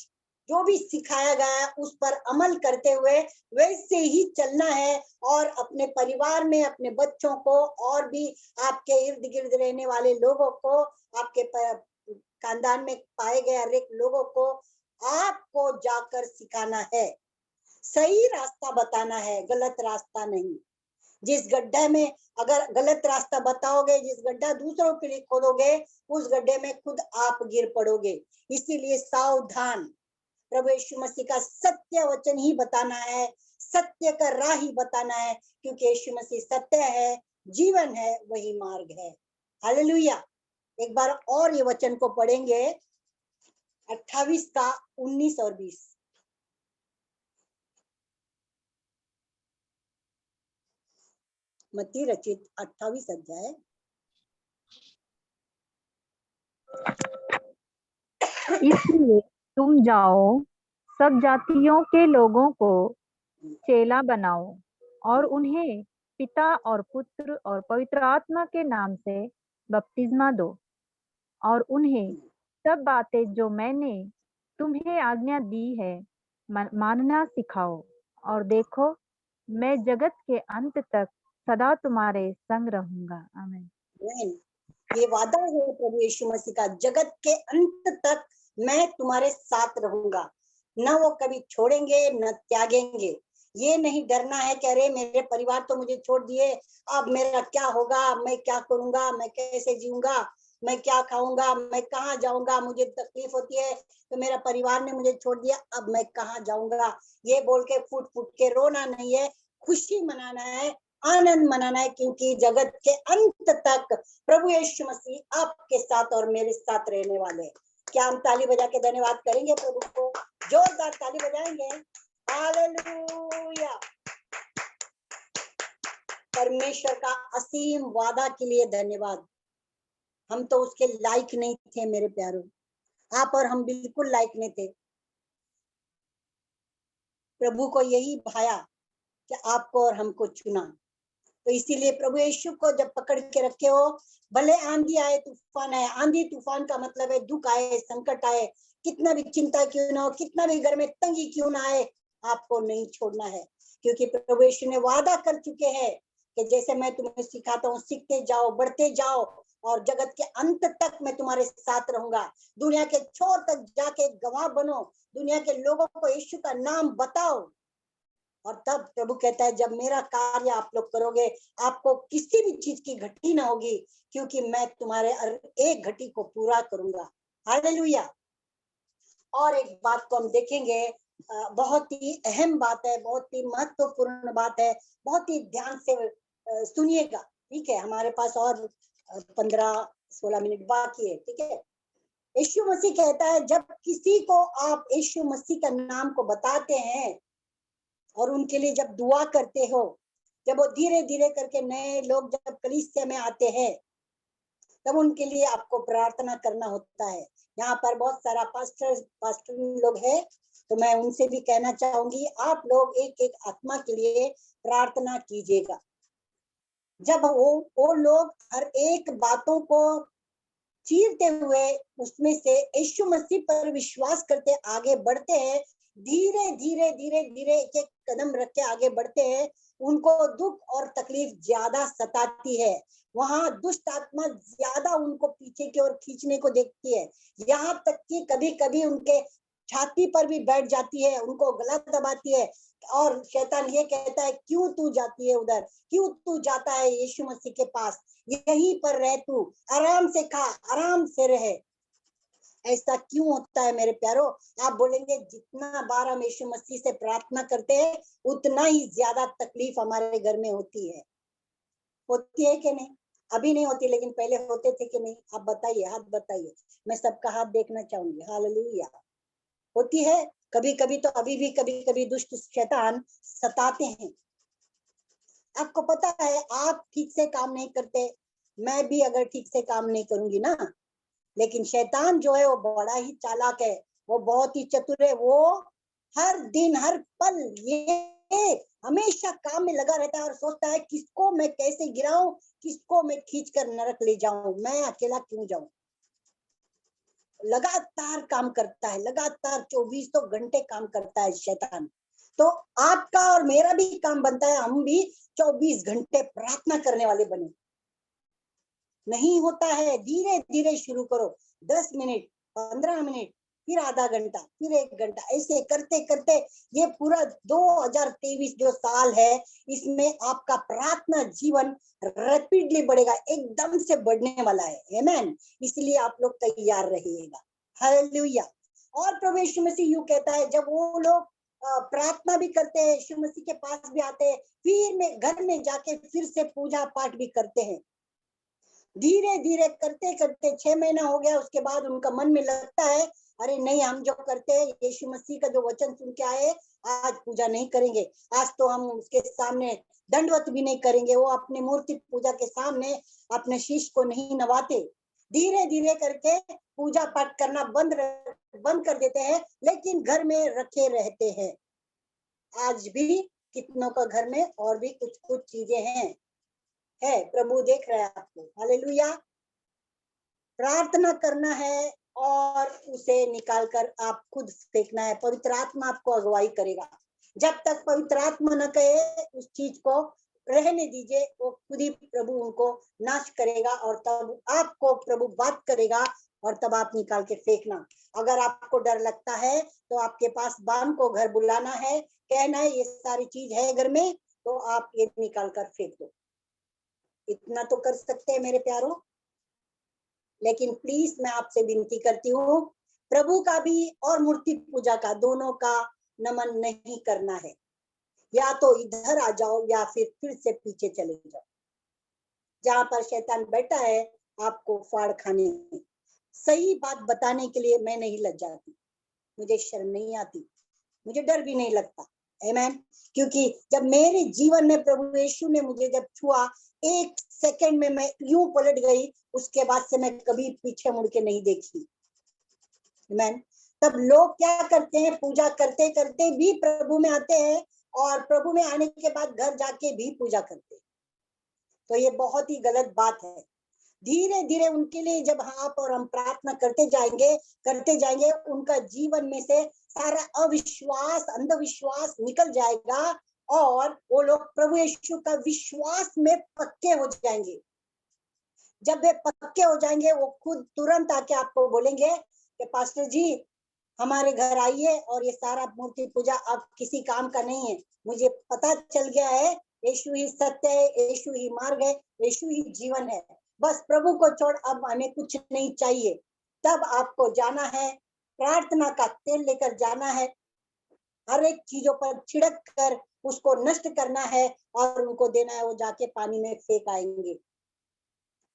जो भी सिखाया गया है उस पर अमल करते हुए वैसे ही चलना है और अपने परिवार में अपने बच्चों को और भी आपके इर्द गिर्द रहने वाले लोगों को, आपके खानदान में पाए गए हर एक लोगों को आपको जाकर सिखाना है, सही रास्ता बताना है, गलत रास्ता नहीं। जिस गड्ढे में अगर गलत रास्ता बताओगे, जिस गड्ढा दूसरों के लिए खोदोगे, उस गड्ढे में खुद आप गिर पड़ोगे। इसीलिए सावधान। प्रभु यीशु मसीह का सत्य वचन ही बताना है, सत्य का राह ही बताना है, क्योंकि यीशु मसीह सत्य है, जीवन है, वही मार्ग है। हालेलुया। एक बार और ये वचन को पढ़ेंगे, 28 का 19 और 20। मत्ती रचित 28 अध्याय। इसलिए तुम जाओ, सब जातियों के लोगों को चेला बनाओ और उन्हें पिता और पुत्र और पवित्र आत्मा के नाम से बपतिस्मा दो और उन्हें सब बातें जो मैंने तुम्हें आज्ञा दी है मानना सिखाओ। और देखो, मैं जगत के अंत तक सदा तुम्हारे संग रहूंगा। आमीन। ये वादा है प्रभु यीशु मसीह का, जगत के अंत तक मैं तुम्हारे साथ रहूंगा, न वो कभी छोड़ेंगे न त्यागेंगे। ये नहीं डरना है कि अरे मेरे परिवार तो मुझे छोड़ दिए, अब मेरा क्या होगा, मैं क्या करूंगा, मैं कैसे जीऊंगा, मैं क्या खाऊंगा, मैं कहाँ जाऊंगा, मुझे तकलीफ होती है तो मेरा परिवार ने मुझे छोड़ दिया, अब मैं कहाँ जाऊंगा। ये बोल के फुट फुट के रोना नहीं है, खुशी मनाना है, आनंद मनाना है, क्योंकि जगत के अंत तक प्रभु यीशु मसीह आपके साथ और मेरे साथ रहने वाले हैं। क्या हम ताली बजा के धन्यवाद करेंगे प्रभु को? जोरदार ताली बजाएंगे। हालेलुया। परमेश्वर का असीम वादा के लिए धन्यवाद। हम तो उसके लायक नहीं थे मेरे प्यारों, आप और हम बिल्कुल लायक नहीं थे। प्रभु को यही भाया कि आपको और हमको चुना। तो इसीलिए प्रभु यीशु को जब पकड़ के रखे हो, भले आंधी आए तूफान आए, आंधी तूफान का मतलब है दुख आए, संकट आए, कितना भी चिंता क्यों ना हो, कितना भी घर में तंगी क्यों ना आए, आपको नहीं छोड़ना है। क्योंकि प्रभु यीशु ने वादा कर चुके हैं कि जैसे मैं तुम्हें सिखाता हूँ सीखते जाओ, बढ़ते जाओ और जगत के अंत तक मैं तुम्हारे साथ रहूंगा। दुनिया के छोर तक जाके गवाह बनो, दुनिया के लोगों को यीशु का नाम बताओ। और तब प्रभु कहता है जब मेरा कार्य आप लोग करोगे, आपको किसी भी चीज की घटी ना होगी, क्योंकि मैं तुम्हारे एक घटी को पूरा करूंगा। हालेलुया। और एक बात को हम देखेंगे, बहुत ही अहम बात है, बहुत ही महत्वपूर्ण बात है, बहुत ही ध्यान से सुनिएगा। ठीक है, हमारे पास और 15-16 मिनट बाकी है। ठीक है, यीशु मसीह कहता है जब किसी को आप यीशु मसीह का नाम को बताते हैं और उनके लिए जब दुआ करते हो, जब वो धीरे धीरे करके नए लोग जब कलीसिया में आते हैं तब उनके लिए आपको प्रार्थना करना होता है। यहाँ पर बहुत सारा पास्टर लोग हैं, तो मैं उनसे भी कहना चाहूंगी आप लोग एक एक आत्मा के लिए प्रार्थना कीजिएगा। जब वो लोग हर एक बातों को चीरते हुए उसमें से यीशु मसीह पर विश्वास करते आगे बढ़ते हैं, धीरे धीरे धीरे धीरे एक एक कदम रख के आगे बढ़ते हैं, उनको दुख और तकलीफ ज्यादा सताती है। वहां दुष्ट आत्मा ज्यादा उनको पीछे की ओर खींचने को देखती है, यहाँ तक कि कभी कभी उनके छाती पर भी बैठ जाती है, उनको गला दबाती है और शैतान ये कहता है क्यों तू जाती है उधर, क्यों तू जाता है यीशु मसीह के पास, यहीं पर रह, तू आराम से खा, आराम से रहे। ऐसा क्यों होता है मेरे प्यारो? आप बोलेंगे जितना बार हम यीशु मसीह से प्रार्थना करते हैं उतना ही ज्यादा तकलीफ हमारे घर में होती है कि नहीं? अभी नहीं होती, लेकिन पहले होते थे कि नहीं? आप बताइए, हाथ बताइए, मैं सबका हाथ देखना चाहूंगी। हालेलुया। होती है कभी कभी, तो अभी भी कभी कभी दुष्ट शैतान सताते हैं। आपको पता है आप ठीक से काम नहीं करते, मैं भी अगर ठीक से काम नहीं करूंगी ना, लेकिन शैतान जो है वो बड़ा ही चालाक है, वो बहुत ही चतुर है, वो हर दिन हर पल ये हमेशा काम में लगा रहता है और सोचता है किसको मैं कैसे गिराऊं, किसको मैं खींच कर नरक ले जाऊं, मैं अकेला क्यों जाऊं। लगातार काम करता है, लगातार 24 घंटे काम करता है शैतान। तो आपका और मेरा भी काम बनता है, हम भी 24 घंटे प्रार्थना करने वाले बने। नहीं होता है, धीरे धीरे शुरू करो, 10 मिनट, 15 मिनट, फिर आधा घंटा, फिर 1 घंटा, ऐसे करते करते ये पूरा 2023 जो साल है इसमें आपका प्रार्थना जीवन रैपिडली बढ़ेगा, एकदम से बढ़ने वाला है। आमेन। इसलिए आप लोग तैयार रहिएगा। हालेलुया। और प्रभु यीशु मसीह यूं कहता है, जब वो लोग प्रार्थना भी करते हैं, यीशु मसीह के पास भी आते हैं, फिर में घर में जाके फिर से पूजा पाठ भी करते हैं, धीरे धीरे करते करते 6 महीना हो गया, उसके बाद उनका मन में लगता है अरे नहीं, हम जो करते हैं यीशु मसीह का जो वचन सुन के आए, आज पूजा नहीं करेंगे, आज तो हम उसके सामने दंडवत भी नहीं करेंगे, वो अपने मूर्ति पूजा के सामने अपने शीश को नहीं नवाते। धीरे धीरे करके पूजा पाठ करना बंद कर देते हैं, लेकिन घर में रखे रहते हैं। आज भी कितनों का घर में और भी कुछ कुछ चीजें हैं, प्रभु देख रहा है आपको। हालेलुया। प्रार्थना करना है और उसे निकालकर आप खुद फेंकना है, पवित्र आत्मा आपको अगुवाई करेगा। जब तक पवित्र आत्मा न कहे उस चीज को रहने दीजिए, वो खुद ही प्रभु उनको नाश करेगा और तब आपको प्रभु बात करेगा और तब आप निकाल के फेंकना। अगर आपको डर लगता है तो आपके पास बाम को घर बुलाना है, कहना है ये सारी चीज है घर में, तो आप ये निकाल कर फेंक दो। इतना तो कर सकते हैं मेरे प्यारों। लेकिन प्लीज मैं आपसे विनती करती हूँ, प्रभु का भी और मूर्ति पूजा का, दोनों का नमन नहीं करना है। या तो इधर आ जाओ या फिर से पीछे चले जाओ, जहां पर शैतान बैठा है आपको फाड़ खाने। सही बात बताने के लिए मैं नहीं लज्जाती, मुझे शर्म नहीं आती, मुझे डर भी नहीं लगता। आमेन। क्योंकि जब मेरे जीवन में प्रभु यीशु ने मुझे जब छुआ, 1 सेकंड में मैं यूं पलट गई, उसके बाद से मैं कभी पीछे मुड़ के नहीं देखी। आमेन। तब लोग क्या करते हैं, पूजा करते करते भी प्रभु में आते हैं और प्रभु में आने के बाद घर जाके भी पूजा करते हैं, तो ये बहुत ही गलत बात है। धीरे धीरे उनके लिए जब आप और हम प्रार्थना करते जाएंगे, उनका जीवन में से सारा अविश्वास, अंधविश्वास निकल जाएगा और वो लोग प्रभु यीशु का विश्वास में पक्के हो जाएंगे। जब वे पक्के हो जाएंगे, वो खुद तुरंत आके आपको बोलेंगे कि पास्टर जी हमारे घर आइए और ये सारा मूर्ति पूजा अब किसी काम का नहीं है, मुझे पता चल गया है यीशु ही सत्य है, यीशु ही मार्ग है, यीशु ही जीवन है, बस प्रभु को छोड़ अब हमें कुछ नहीं चाहिए। तब आपको जाना है, प्रार्थना का तेल लेकर जाना है, हर एक चीजों पर छिड़क कर उसको नष्ट करना है और उनको देना है, वो जाके पानी में फेंक आएंगे,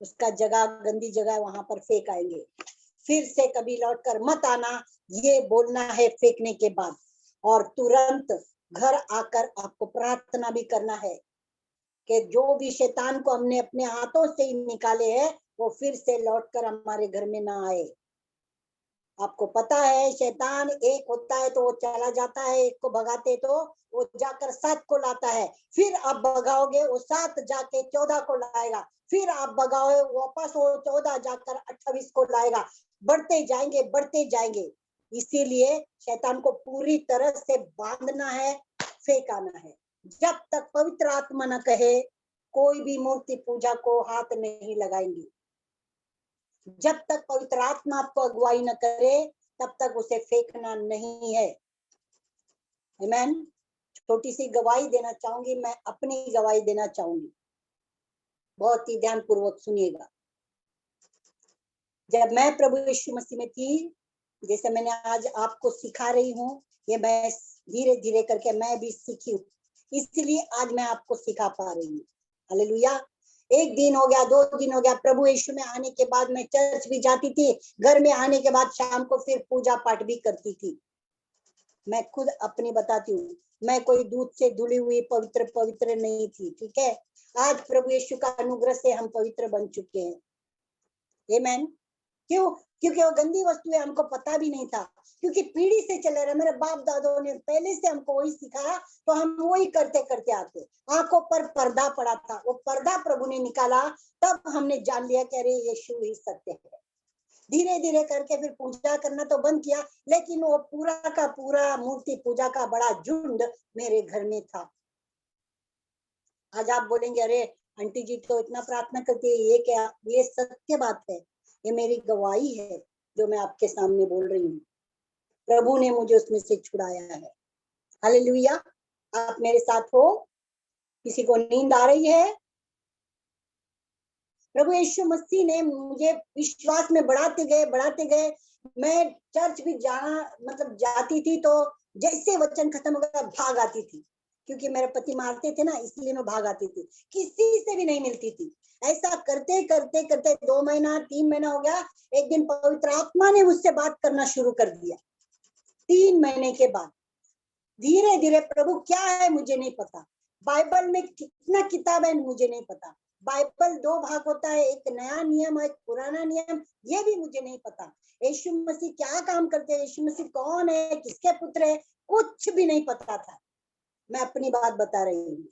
उसका जगह गंदी जगह वहां पर फेंक आएंगे। फिर से कभी लौटकर मत आना, ये बोलना है फेंकने के बाद, और तुरंत घर आकर आपको प्रार्थना भी करना है। कि जो भी शैतान को हमने अपने हाथों से ही निकाले हैं वो फिर से लौटकर हमारे घर में ना आए। आपको पता है शैतान एक होता है तो वो चला जाता है, एक को भगाते तो वो जाकर 7 को लाता है, फिर आप भगाओगे वो 7 जाके 14 को लाएगा, फिर आप भगाओगे वापस वो 14 जाकर 28 को लाएगा। बढ़ते जाएंगे। इसीलिए शैतान को पूरी तरह से बांधना है, फेंकाना है। जब तक पवित्र आत्मा न कहे कोई भी मूर्ति पूजा को हाथ नहीं लगाएंगे। जब तक पवित्र आत्मा आपको अगुवाई न करे तब तक उसे फेंकना नहीं है। आमीन। छोटी सी गवाही देना चाहूंगी, मैं अपनी गवाही देना चाहूंगी, बहुत ही ध्यान पूर्वक सुनिएगा। जब मैं प्रभु यीशु मसीह में थी, जैसे मैंने आज आपको सिखा रही हूँ, ये मैं धीरे धीरे करके मैं भी सीखी हूँ, इसलिए आज मैं आपको सिखा पा रही हूँ। हालेलुया। 1 दिन हो गया, 2 दिन हो गया, प्रभु यीशु में आने के बाद मैं चर्च भी जाती थी, घर में आने के बाद शाम को फिर पूजा पाठ भी करती थी। मैं खुद अपनी बताती हूँ, मैं कोई दूध से धुली हुई पवित्र नहीं थी, ठीक है। आज प्रभु यीशु का अनुग्रह से हम पवित्र बन चुके हैं। आमीन। क्यों? क्योंकि वो गंदी वस्तुएं हमको पता भी नहीं था, क्योंकि पीढ़ी से चले रहे, मेरे बाप दादों ने पहले से हमको वही सिखाया, तो हम वही करते करते आते। आंखों पर पर्दा पड़ा था, वो पर्दा प्रभु ने निकाला, तब हमने जान लिया कि अरे यीशु ही सत्य है। धीरे धीरे करके फिर पूजा करना तो बंद किया, लेकिन वो पूरा का पूरा मूर्ति पूजा का बड़ा झुंड मेरे घर में था। आज आप बोलेंगे अरे आंटी जी तो इतना प्रार्थना करती है, ये क्या? ये सत्य बात है, ये मेरी गवाही है जो मैं आपके सामने बोल रही हूँ। प्रभु ने मुझे उसमें से छुड़ाया है। हालेलुया। आप मेरे साथ हो? किसी को नींद आ रही है? प्रभु यीशु मसीह ने मुझे विश्वास में बढ़ाते गए। मैं चर्च भी जाती थी तो जैसे वचन खत्म हो गया भाग आती थी, क्योंकि मेरे पति मारते थे ना, इसलिए मैं भाग आती थी, किसी से भी नहीं मिलती थी। ऐसा करते करते 2 महीना 3 महीना हो गया। एक दिन पवित्र आत्मा ने मुझसे बात करना शुरू कर दिया। 3 महीने के बाद धीरे धीरे, प्रभु क्या है मुझे नहीं पता, बाइबल में कितना किताब है मुझे नहीं पता, बाइबल 2 भाग होता है, एक नया नियम, एक पुराना नियम, ये भी मुझे नहीं पता। यीशु मसीह क्या काम करते हैं, यीशु मसीह कौन है, किसके पुत्र है, कुछ भी नहीं पता था। मैं अपनी बात बता रही हूँ।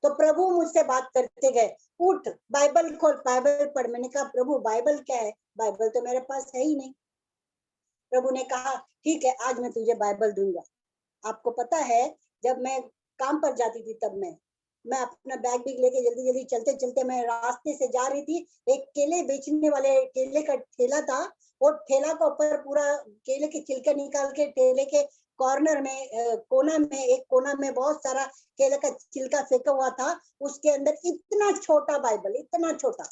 तो प्रभु मुझसे बात करते गए, उठ बाइबल खोल, बाइबल पढ़। मैंने कहा प्रभु बाइबल क्या है? बाइबल तो मेरे पास है ही नहीं। प्रभु ने कहा ठीक है, आज मैं तुझे बाइबल दूंगा। आपको पता है जब मैं काम पर जाती थी तब मैं अपना बैग लेके जल्दी जल्दी चलते चलते मैं रास्ते से जा रही थी, एक केले बेचने वाले केले का ठेला था, वो ठेला का ऊपर पूरा केले के छिलके निकाल के ठेले के कॉर्नर में एक कोना में बहुत सारा केले का छिलका फेंका हुआ था, उसके अंदर इतना छोटा बाइबल, इतना छोटा,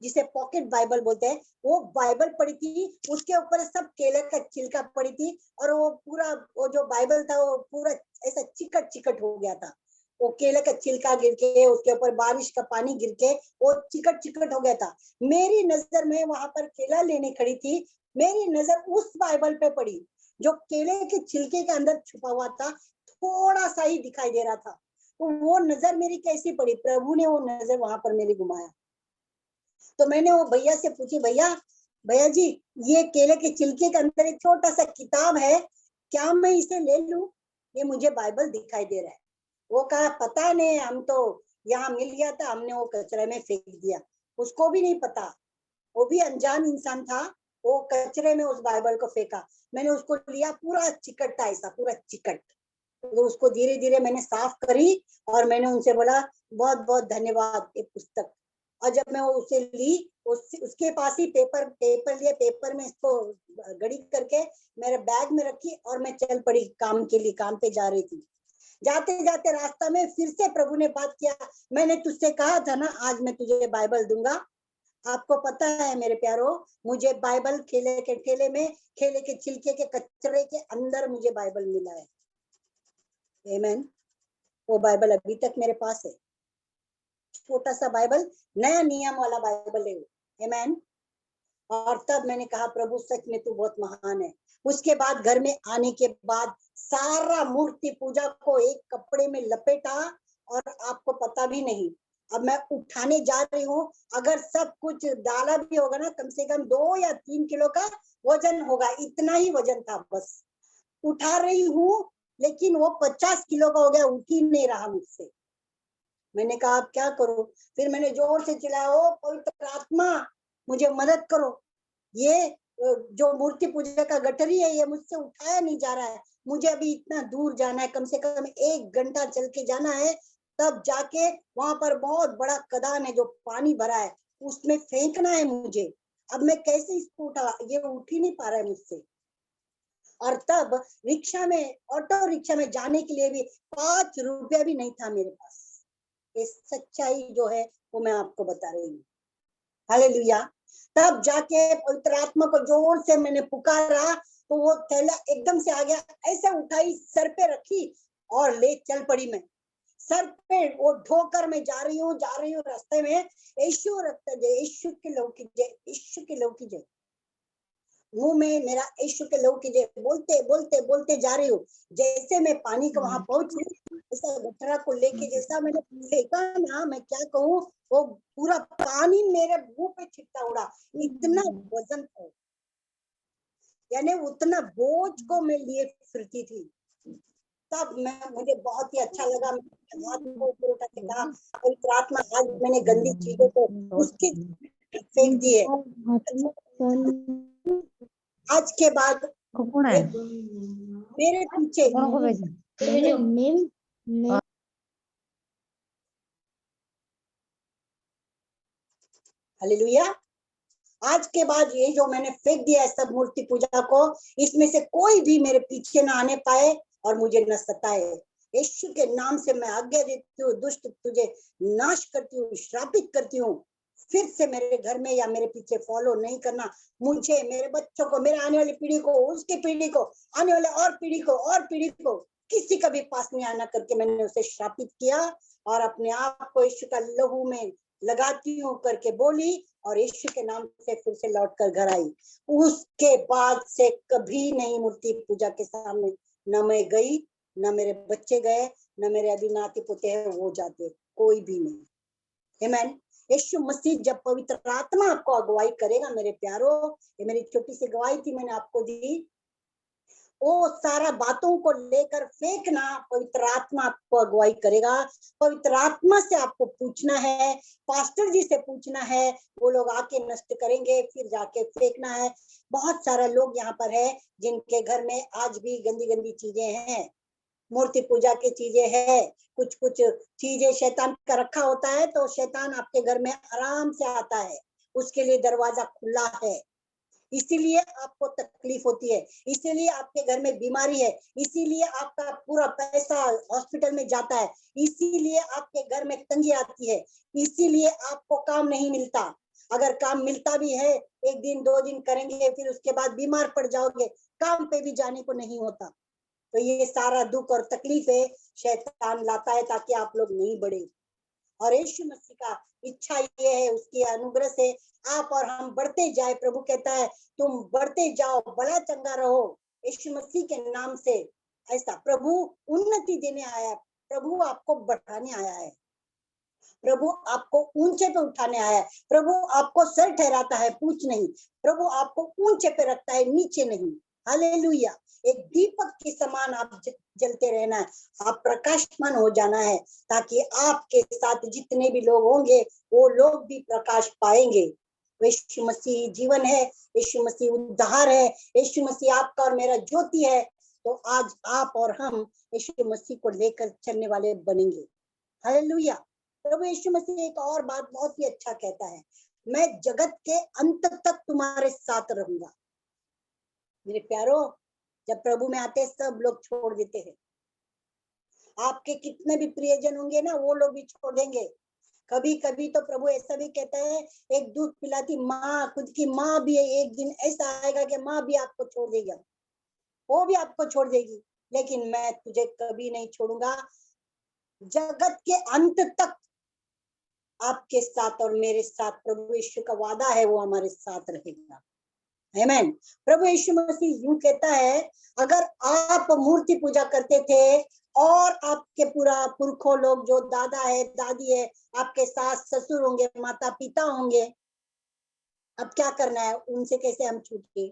जिसे पॉकेट बाइबल बोलते हैं, वो बाइबल पड़ी थी, उसके ऊपर सब केले का छिलका पड़ी थी, और वो पूरा वो जो बाइबल था वो पूरा ऐसा चिकट हो गया था। वो केले का छिलका गिर के, उसके ऊपर बारिश का पानी गिर के वो चिकट हो गया था। मेरी नजर में वहां पर केला लेने खड़ी थी, मेरी नजर उस बाइबल पे पड़ी जो केले के छिलके के अंदर छुपा हुआ था, थोड़ा सा ही दिखाई दे रहा था। तो वो नजर मेरी कैसी पड़ी? प्रभु ने वो नजर वहां पर मेरी घुमाया। तो मैंने वो भैया से पूछी, भैया जी ये केले के छिलके के अंदर एक छोटा सा किताब है, क्या मैं इसे ले लूं? ये मुझे बाइबल दिखाई दे रहा है। वो कहा पता नहीं, हम तो यहाँ मिल गया था, हमने वो कचरे में फेंक दिया। उसको भी नहीं पता, वो भी अनजान इंसान था, वो कचरे में उस बाइबल को फेंका। मैंने उसको लिया, पूरा चिकट था, ऐसा पूरा चिकट। तो उसको धीरे धीरे मैंने साफ करी और मैंने उनसे बोला बहुत बहुत धन्यवाद ये पुस्तक। और जब मैं उसे ली, उसके पास ही पेपर लिए, पेपर में इसको गड़ी करके मेरे बैग में रखी और मैं चल पड़ी काम के लिए, काम पे जा रही थी। जाते जाते रास्ता में फिर से प्रभु ने बात किया, मैंने तुझसे कहा था ना आज मैं तुझे बाइबल दूंगा। आपको पता है मेरे प्यारो, मुझे बाइबल केले के ठेले में, केले के छिलके के कचरे के अंदर मुझे बाइबल मिला है। आमीन। वो बाइबल अभी तक मेरे पास है, छोटा सा बाइबल, नया नियम वाला बाइबल है। आमीन। और तब मैंने कहा प्रभु सच में तू बहुत महान है। उसके बाद घर में आने के बाद सारा मूर्ति पूजा को एक कपड़े में लपेटा, और आपको पता भी नहीं, अब मैं उठाने जा रही हूँ। अगर सब कुछ डाला भी होगा ना, कम से कम 2 या 3 किलो का वजन होगा, इतना ही वजन था बस। उठा रही हूँ, लेकिन वो 50 किलो का हो गया, उठ ही नहीं रहा मुझसे। मैंने कहा अब क्या करूं? फिर मैंने जोर से चिल्लाया, ओ पवित्र आत्मा मुझे मदद करो, ये जो मूर्ति पूजा का गठरी है ये मुझसे उठाया नहीं जा रहा है, मुझे अभी इतना दूर जाना है, कम से कम 1 घंटा चल के जाना है, तब जाके वहां पर बहुत बड़ा कदान है जो पानी भरा है, उसमें फेंकना है मुझे। अब मैं कैसे इसको उठा, ये उठ ही नहीं पा रहा है मुझसे। और तब रिक्शा में, ऑटो रिक्शा में जाने के लिए भी 5 रुपया भी नहीं था मेरे पास। ये सच्चाई जो है वो मैं आपको बता रही हूँ। हालेलुया। तब जाके पवित्र आत्मा को जोर से मैंने पुकारा, तो वो थैला एकदम से आ गया, ऐसे उठाई, सर पे रखी और ले चल पड़ी। मैं सर पे वो ढोकर मैं जा रही हूँ रास्ते में, यीशु रक्त जय, यीशु के लहू की जय, यीशु के लहू की जय, मुंह में मेरा यीशु के लहू की जय बोलते बोलते बोलते जा रही हूँ। जैसे मैं पानी को वहां पहुंची, ऐसा गठरा को लेके जैसा मैंने फेंका ना, मैं क्या कहूँ, वो पूरा पानी मेरे मुंह पे छिटका उड़ा, इतना वजन था, यानी उतना बोझ को मैं लिए फिरती थी। तब मुझे बहुत ही अच्छा लगा, हाथ को ऊपर उठा के कहा, पवित्र आत्मा आज मैंने गंदी चीजों को उसके फेंक दिए। आज के बाद मेरे पीछे हालेलुया। आज के बाद ये जो मैंने फेंक दिया है सब मूर्ति पूजा को, इसमें से कोई भी मेरे पीछे ना आने पाए और मुझे न सताए। यीशु के नाम से मैं आज्ञा देती हूँ, दुष्ट तुझे नाश करती हूँ, श्रापित करती हूँ, फिर से मेरे घर में या मेरे पीछे फॉलो नहीं करना। मुझे, मेरे बच्चों को, मेरे आने वाली पीढ़ी को, उसकी पीढ़ी को, आने वाले और पीढ़ी को और पीढ़ी को, किसी का भी पास नहीं आना करके मैंने उसे श्रापित किया और अपने आप को यीशु का लहू में लगाती हूँ करके बोली और यीशु के नाम से फिर से लौट कर घर आई। उसके बाद से कभी नहीं मूर्ति पूजा के सामने न मैं गई, न मेरे बच्चे गए, न मेरे अभी नाती पोते हैं वो जाते, कोई भी नहीं। आमीन। यीशु मसीह जब पवित्र आत्मा आपको अगुवाई करेगा मेरे प्यारो, ये मेरी छोटी सी गवाही थी, मैंने आपको दी, वो सारा बातों को लेकर फेंकना, पवित्र आत्मा आपको अगुवाई करेगा। पवित्र आत्मा से आपको पूछना है, पास्टर जी से पूछना है, वो लोग आके नष्ट करेंगे, फिर जाके फेंकना है। बहुत सारा लोग यहाँ पर है जिनके घर में आज भी गंदी गंदी चीजें हैं, मूर्ति पूजा की चीजें है, कुछ कुछ चीजें शैतान का रखा होता है, तो शैतान आपके घर में आराम से आता है, उसके लिए दरवाजा खुला है, इसीलिए आपको तकलीफ होती है, इसीलिए आपके घर में बीमारी है, इसीलिए आपका पूरा पैसा हॉस्पिटल में जाता है, इसीलिए आपके घर में तंगी आती है, इसीलिए आपको काम नहीं मिलता। अगर काम मिलता भी है, 1 दिन 2 दिन करेंगे, फिर उसके बाद बीमार पड़ जाओगे, काम पे भी जाने को नहीं होता। तो ये सारा दुख और तकलीफ है शैतान लाता है ताकि आप लोग नहीं बढ़े। और यीशु मसीह का इच्छा ये है, उसकी अनुग्रह से आप और हम बढ़ते जाए। प्रभु कहता है तुम बढ़ते जाओ, भला चंगा रहो यीशु मसीह के नाम से। ऐसा प्रभु उन्नति देने आया है, प्रभु आपको बढ़ाने आया है, प्रभु आपको ऊंचे पे उठाने आया है, प्रभु आपको सर ठहराता है, पूछ नहीं, प्रभु आपको ऊंचे पे रखता है, नीचे नहीं। हालेलुया। एक दीपक के समान आप जलते रहना है, आप प्रकाशमान हो जाना है, ताकि आपके साथ जितने भी लोग होंगे वो लोग भी प्रकाश पाएंगे। यीशु मसीह जीवन है, यीशु मसीह उद्धार है, यीशु मसीह आपका और मेरा ज्योति है। तो आज आप और हम यीशु मसीह को लेकर चलने वाले बनेंगे। हालेलुया। प्रभु यीशु मसीह एक और बात बहुत ही अच्छा कहता है, मैं जगत के अंत तक तुम्हारे साथ रहूंगा। मेरे प्यारो, जब प्रभु में आते सब लोग छोड़ देते हैं, आपके कितने भी प्रियजन होंगे ना, वो लोग भी छोड़ देंगे। कभी कभी तो प्रभु ऐसा भी कहता है, एक दूध पिलाती माँ, खुद की माँ भी एक दिन ऐसा आएगा कि माँ भी आपको छोड़ देगा, वो भी आपको छोड़ देगी, लेकिन मैं तुझे कभी नहीं छोड़ूंगा। जगत के अंत तक आपके साथ और मेरे साथ प्रभु यीशु का वादा है, वो हमारे साथ रहेगा। आमीन। प्रभु यीशु मसीह यूं कहता है, अगर आप मूर्ति पूजा करते थे और आपके पूरा पुरखों लोग जो दादा है, दादी है, आपके सास ससुर होंगे, माता पिता होंगे, अब क्या करना है? उनसे कैसे हम छूटे?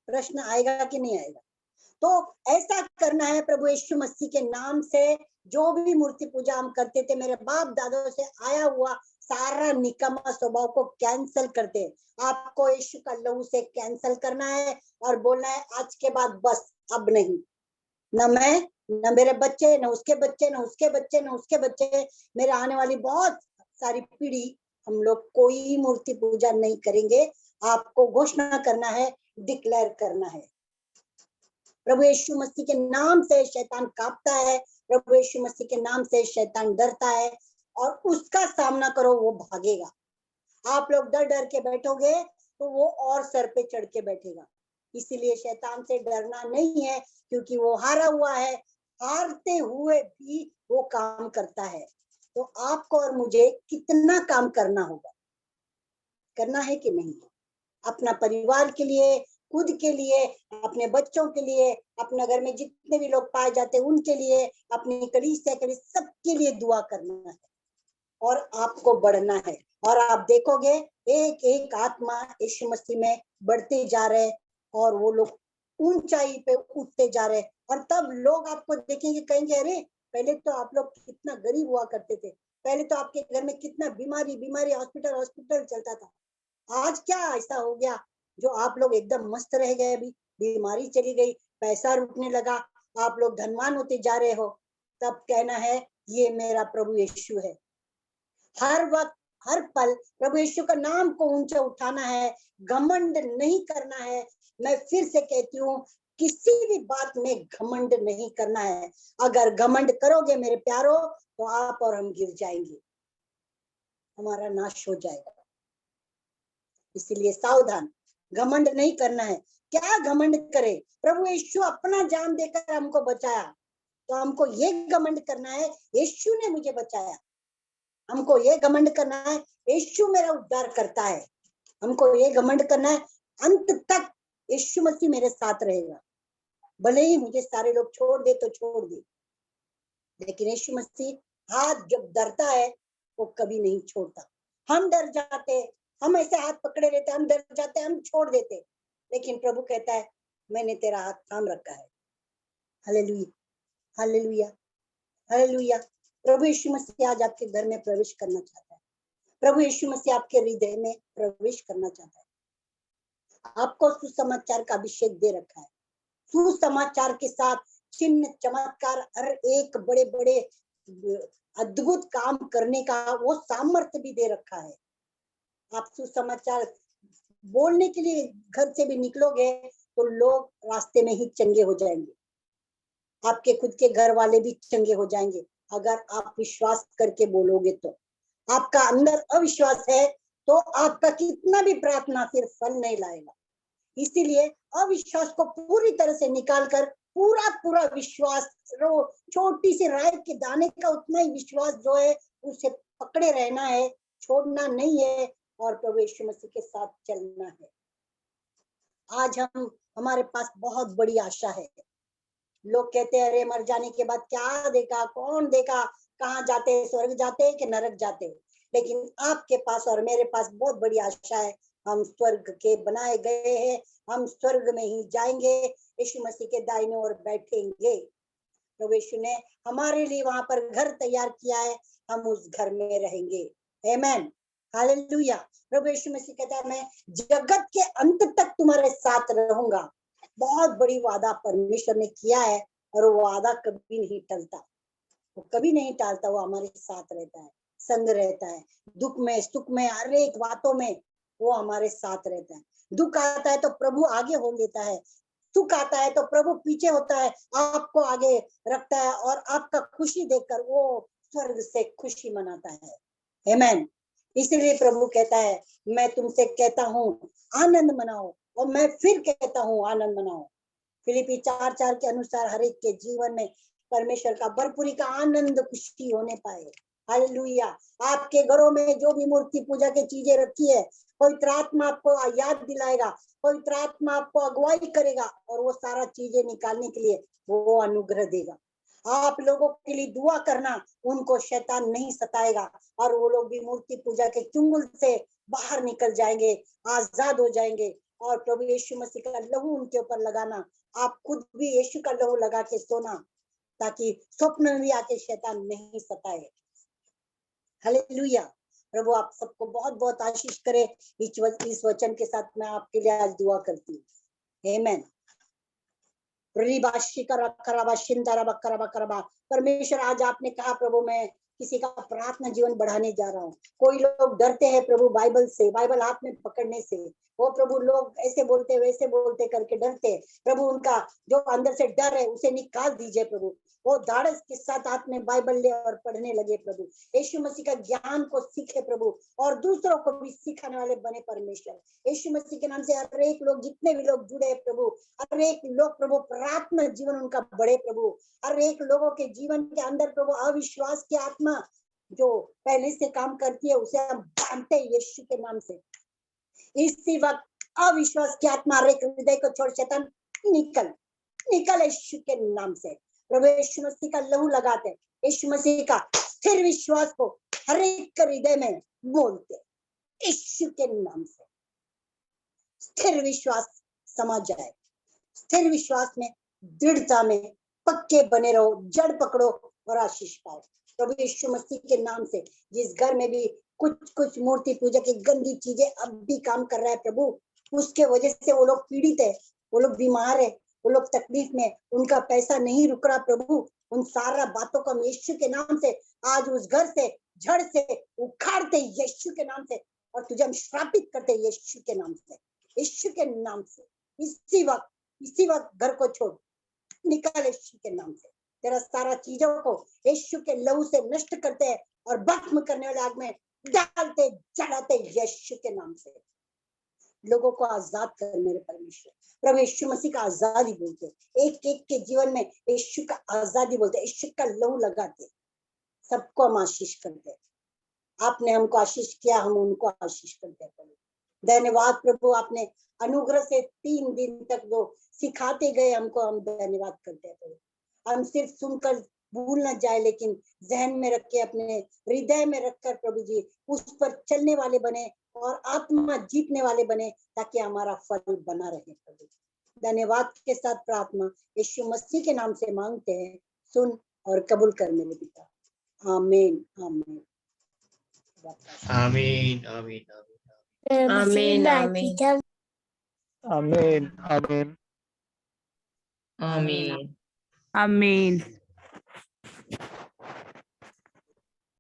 प्रश्न आएगा कि नहीं आएगा? तो ऐसा करना है प्रभु यीशु मसीह के नाम से। जो भी मूर्ति पूजा हम करते थे, मेरे बाप दादों से आया हुआ सारा निकम्मा स्वभाव को कैंसल करते हैं। आपको यीशु का लहू से कैंसल करना है और बोलना है आज के बाद बस, अब नहीं, न मैं, न मेरे बच्चे, न उसके बच्चे, न उसके बच्चे, न उसके बच्चे, मेरे आने वाली बहुत सारी पीढ़ी, हम लोग कोई मूर्ति पूजा नहीं करेंगे। आपको घोषणा करना है, डिक्लेयर करना है। प्रभु यीशु मसीह के नाम से शैतान कांपता है, प्रभु यीशु मसीह के नाम से शैतान डरता है, और उसका सामना करो, वो भागेगा। आप लोग डर डर के बैठोगे तो वो और सर पे चढ़ के बैठेगा। इसीलिए शैतान से डरना नहीं है, क्योंकि वो हारा हुआ है। हारते हुए भी वो काम करता है। तो आपको और मुझे कितना काम करना होगा? करना है कि नहीं? अपना परिवार के लिए, खुद के लिए, अपने बच्चों के लिए, अपने घर में जितने भी लोग पाए जाते हैं उनके लिए, अपनी कलीसिया के लिए, सबके लिए दुआ करना है और आपको बढ़ना है। और आप देखोगे एक एक आत्मा यीशु मसीह में बढ़ते जा रहे, और वो लोग ऊंचाई पे उठते जा रहे। और तब लोग आपको देखेंगे, कहेंगे अरे पहले तो आप लोग कितना गरीब हुआ करते थे, पहले तो आपके घर में कितना बीमारी बीमारी, हॉस्पिटल हॉस्पिटल चलता था, आज क्या ऐसा हो गया जो आप लोग एकदम मस्त रह गए? अभी बीमारी चली गई, पैसा रुकने लगा, आप लोग धनवान होते जा रहे हो। तब कहना है ये मेरा प्रभु यीशु है। हर वक्त हर पल प्रभु यीशु का नाम को ऊंचा उठाना है, घमंड नहीं करना है। मैं फिर से कहती हूँ, किसी भी बात में घमंड नहीं करना है। अगर घमंड करोगे मेरे प्यारो, तो आप और हम गिर जाएंगे, हमारा नाश हो जाएगा। इसीलिए सावधान, घमंड नहीं करना है। क्या घमंड करे? प्रभु यीशु अपना जान देकर हमको बचाया, तो हमको ये घमंड करना है यीशु ने मुझे बचाया। हमको ये घमंड करना है यीशु मेरा उद्धार करता है। हमको ये घमंड करना है अंत तक यीशु मसीह मेरे साथ रहेगा, भले ही मुझे सारे लोग छोड़ दे तो छोड़ दे, लेकिन यीशु मसीह हाथ जब धरता है वो कभी नहीं छोड़ता। हम डर जाते, हम ऐसे हाथ पकड़े रहते, हम डर जाते, हम छोड़ देते, लेकिन प्रभु कहता है मैंने तेरा हाथ थाम रखा है। Hallelujah, hallelujah, hallelujah. प्रभु यीशु मसीह आज आपके घर में प्रवेश करना चाहता है। प्रभु यीशु मसीह आपके हृदय में प्रवेश करना चाहता है। आपको सुसमाचार का अभिषेक दे रखा है। सुसमाचार के साथ चिन्ह चमत्कार, हर एक बड़े बड़े अद्भुत काम करने का वो सामर्थ्य भी दे रखा है। आप सुसमाचार बोलने के लिए घर से भी निकलोगे तो लोग रास्ते में ही चंगे हो जाएंगे, आपके खुद के घर वाले भी चंगे हो जाएंगे, अगर आप विश्वास करके बोलोगे तो। आपका अंदर अविश्वास है तो आपका कितना भी प्रार्थना फिर फल नहीं लाएगा। इसीलिए अविश्वास को पूरी तरह से निकालकर पूरा पूरा विश्वास, छोटी सी राई के दाने का उतना ही विश्वास जो है उसे पकड़े रहना है, छोड़ना नहीं है, और प्रभु यीशु मसीह के साथ चलना है। आज हमारे पास बहुत बड़ी आशा है। लोग कहते हैं अरे मर जाने के बाद क्या देखा, कौन देखा, कहाँ जाते, स्वर्ग जाते कि नरक जाते? लेकिन आपके पास और मेरे पास बहुत बड़ी आशा है। हम स्वर्ग के बनाए गए हैं, हम स्वर्ग में ही जाएंगे, यीशु मसीह के दाहिने ओर बैठेंगे। प्रभु यीशु ने हमारे लिए वहां पर घर तैयार किया है, हम उस घर में रहेंगे। आमीन, हालेलुया। प्रभु यीशु मसीह कहता है मैं जगत के अंत तक तुम्हारे साथ रहूंगा। बहुत बड़ी वादा परमेश्वर ने किया है, और वो वादा कभी नहीं टलता, वो कभी नहीं टालता। वो हमारे साथ रहता है, संग रहता है, दुख में सुख में हर एक बातों में वो हमारे साथ रहता है। दुख आता है तो प्रभु आगे हो लेता है, सुख आता है तो प्रभु पीछे होता है, आपको आगे रखता है, और आपका खुशी देखकर वो स्वर्ग से खुशी मनाता है। आमीन। इसलिए प्रभु कहता है मैं तुमसे कहता हूँ आनंद मनाओ, और मैं फिर कहता हूँ आनंद मनाओ। फिलिपी 4:4 के अनुसार हर एक के जीवन में परमेश्वर का भरपूरी का आनंद खुशी होने पाए। हालेलुया। आपके घरों में जो भी मूर्ति पूजा की चीजें रखी है, पवित्र आत्मा आपको याद दिलाएगा, पवित्र आत्मा आपको अगुवाई करेगा, और वो सारा चीजें निकालने के लिए वो अनुग्रह देगा। आप लोगों के लिए दुआ करना, उनको शैतान नहीं सताएगा और वो लोग भी मूर्ति पूजा के चुंगल से बाहर निकल जाएंगे, आजाद हो जाएंगे। और प्रभु यीशु मसीह का लहू उनके ऊपर लगाना, आप खुद भी यीशु का लहू लगा के सोना, ताकि स्वप्न में भी आके शैतान नहीं सताए। हालेलुया। प्रभु आप सबको बहुत बहुत आशीष करे। इस वचन के साथ मैं आपके लिए आज दुआ करती हूँ। आमीन। परमेश्वर आज आपने कहा प्रभु मैं किसी का प्रार्थना जीवन बढ़ाने जा रहा हूँ। कोई लोग डरते हैं प्रभु बाइबल से, बाइबल हाथ में पकड़ने से। वो प्रभु लोग ऐसे बोलते वैसे बोलते करके डरते हैं प्रभु, उनका जो अंदर से डर है उसे निकाल दीजिए प्रभु। वो धाड़स के साथ हाथ में बाइबल ले और पढ़ने लगे प्रभु। यीशु मसीह का ज्ञान को सीखे प्रभु और दूसरों को भी सिखाने वाले बने परमेश्वर। यीशु मसीह के नाम से हर एक लोग, जितने भी लोग जुड़े प्रभु, हर एक लोग प्रभु प्रार्थना जीवन उनका बढ़े प्रभु। हर एक लोगों के जीवन के अंदर प्रभु अविश्वास की आत्मा जो पहले से काम करती है उसे हम बांधते हैं यीशु के नाम से। इसी वक्त अविश्वास की आत्मा हर एक हृदय को छोड़ शैतान निकल निकल यीशु के नाम से। प्रभु यीशु मसीह का लहू लगाते, यीशु मसीह का स्थिर विश्वास को हर एक हृदय में बोलते यीशु के नाम से। स्थिर विश्वास समा जाए, स्थिर विश्वास में, दृढ़ता में पक्के बने रहो, जड़ पकड़ो और आशीष पाओ प्रभु यीशु मसीह के नाम से। जिस घर में भी कुछ मूर्ति पूजा की गंदी चीजें अब भी काम कर रहा है प्रभु, उसके वजह से वो लोग पीड़ित है, वो लोग बीमार है, वो लोग तकलीफ में, उनका पैसा नहीं रुक रहा प्रभु। उन सारा बातों को हम यीशु के नाम से आज उस घर से जड़ से उखाड़ते यीशु के नाम से, और तुझे हम श्रापित करते यीशु के नाम से, यीशु के नाम से। इसी वक्त घर को छोड़ निकाल यीशु के नाम से। तेरा सारा चीजों को यीशु के लहू से नष्ट करते हैं और भस्म करने वाले आग में डालते जलाते यीशु के नाम से। लोगों को आजाद कर मेरे परमेश्वर। प्रभु यीशु मसीह का आजादी बोलते, एक एक के जीवन में यीशु का आजादी बोलते, यीशु का लहू लगाते, सबको हम आशीष करते। आपने हमको आशीष किया, हम उनको आशीष करते प्रभु। धन्यवाद प्रभु, आपने अनुग्रह से 3 दिन तक जो सिखाते गए हमको, हम धन्यवाद करते हैं प्रभु। हम सिर्फ सुनकर भूल न जाए, लेकिन जहन में रख के, अपने हृदय में रखकर प्रभु जी उस पर चलने वाले बने और आत्मा जीतने वाले बने, ताकि हमारा फल बना रहे प्रभु। धन्यवाद के साथ प्रार्थना यीशु मसीह के नाम से मांगते हैं, सुन और कबूल कर मेरे पिता। आमीन आमीन आमीन आमीन आमीन आमीन आमीन आमीन आमीन आमीन।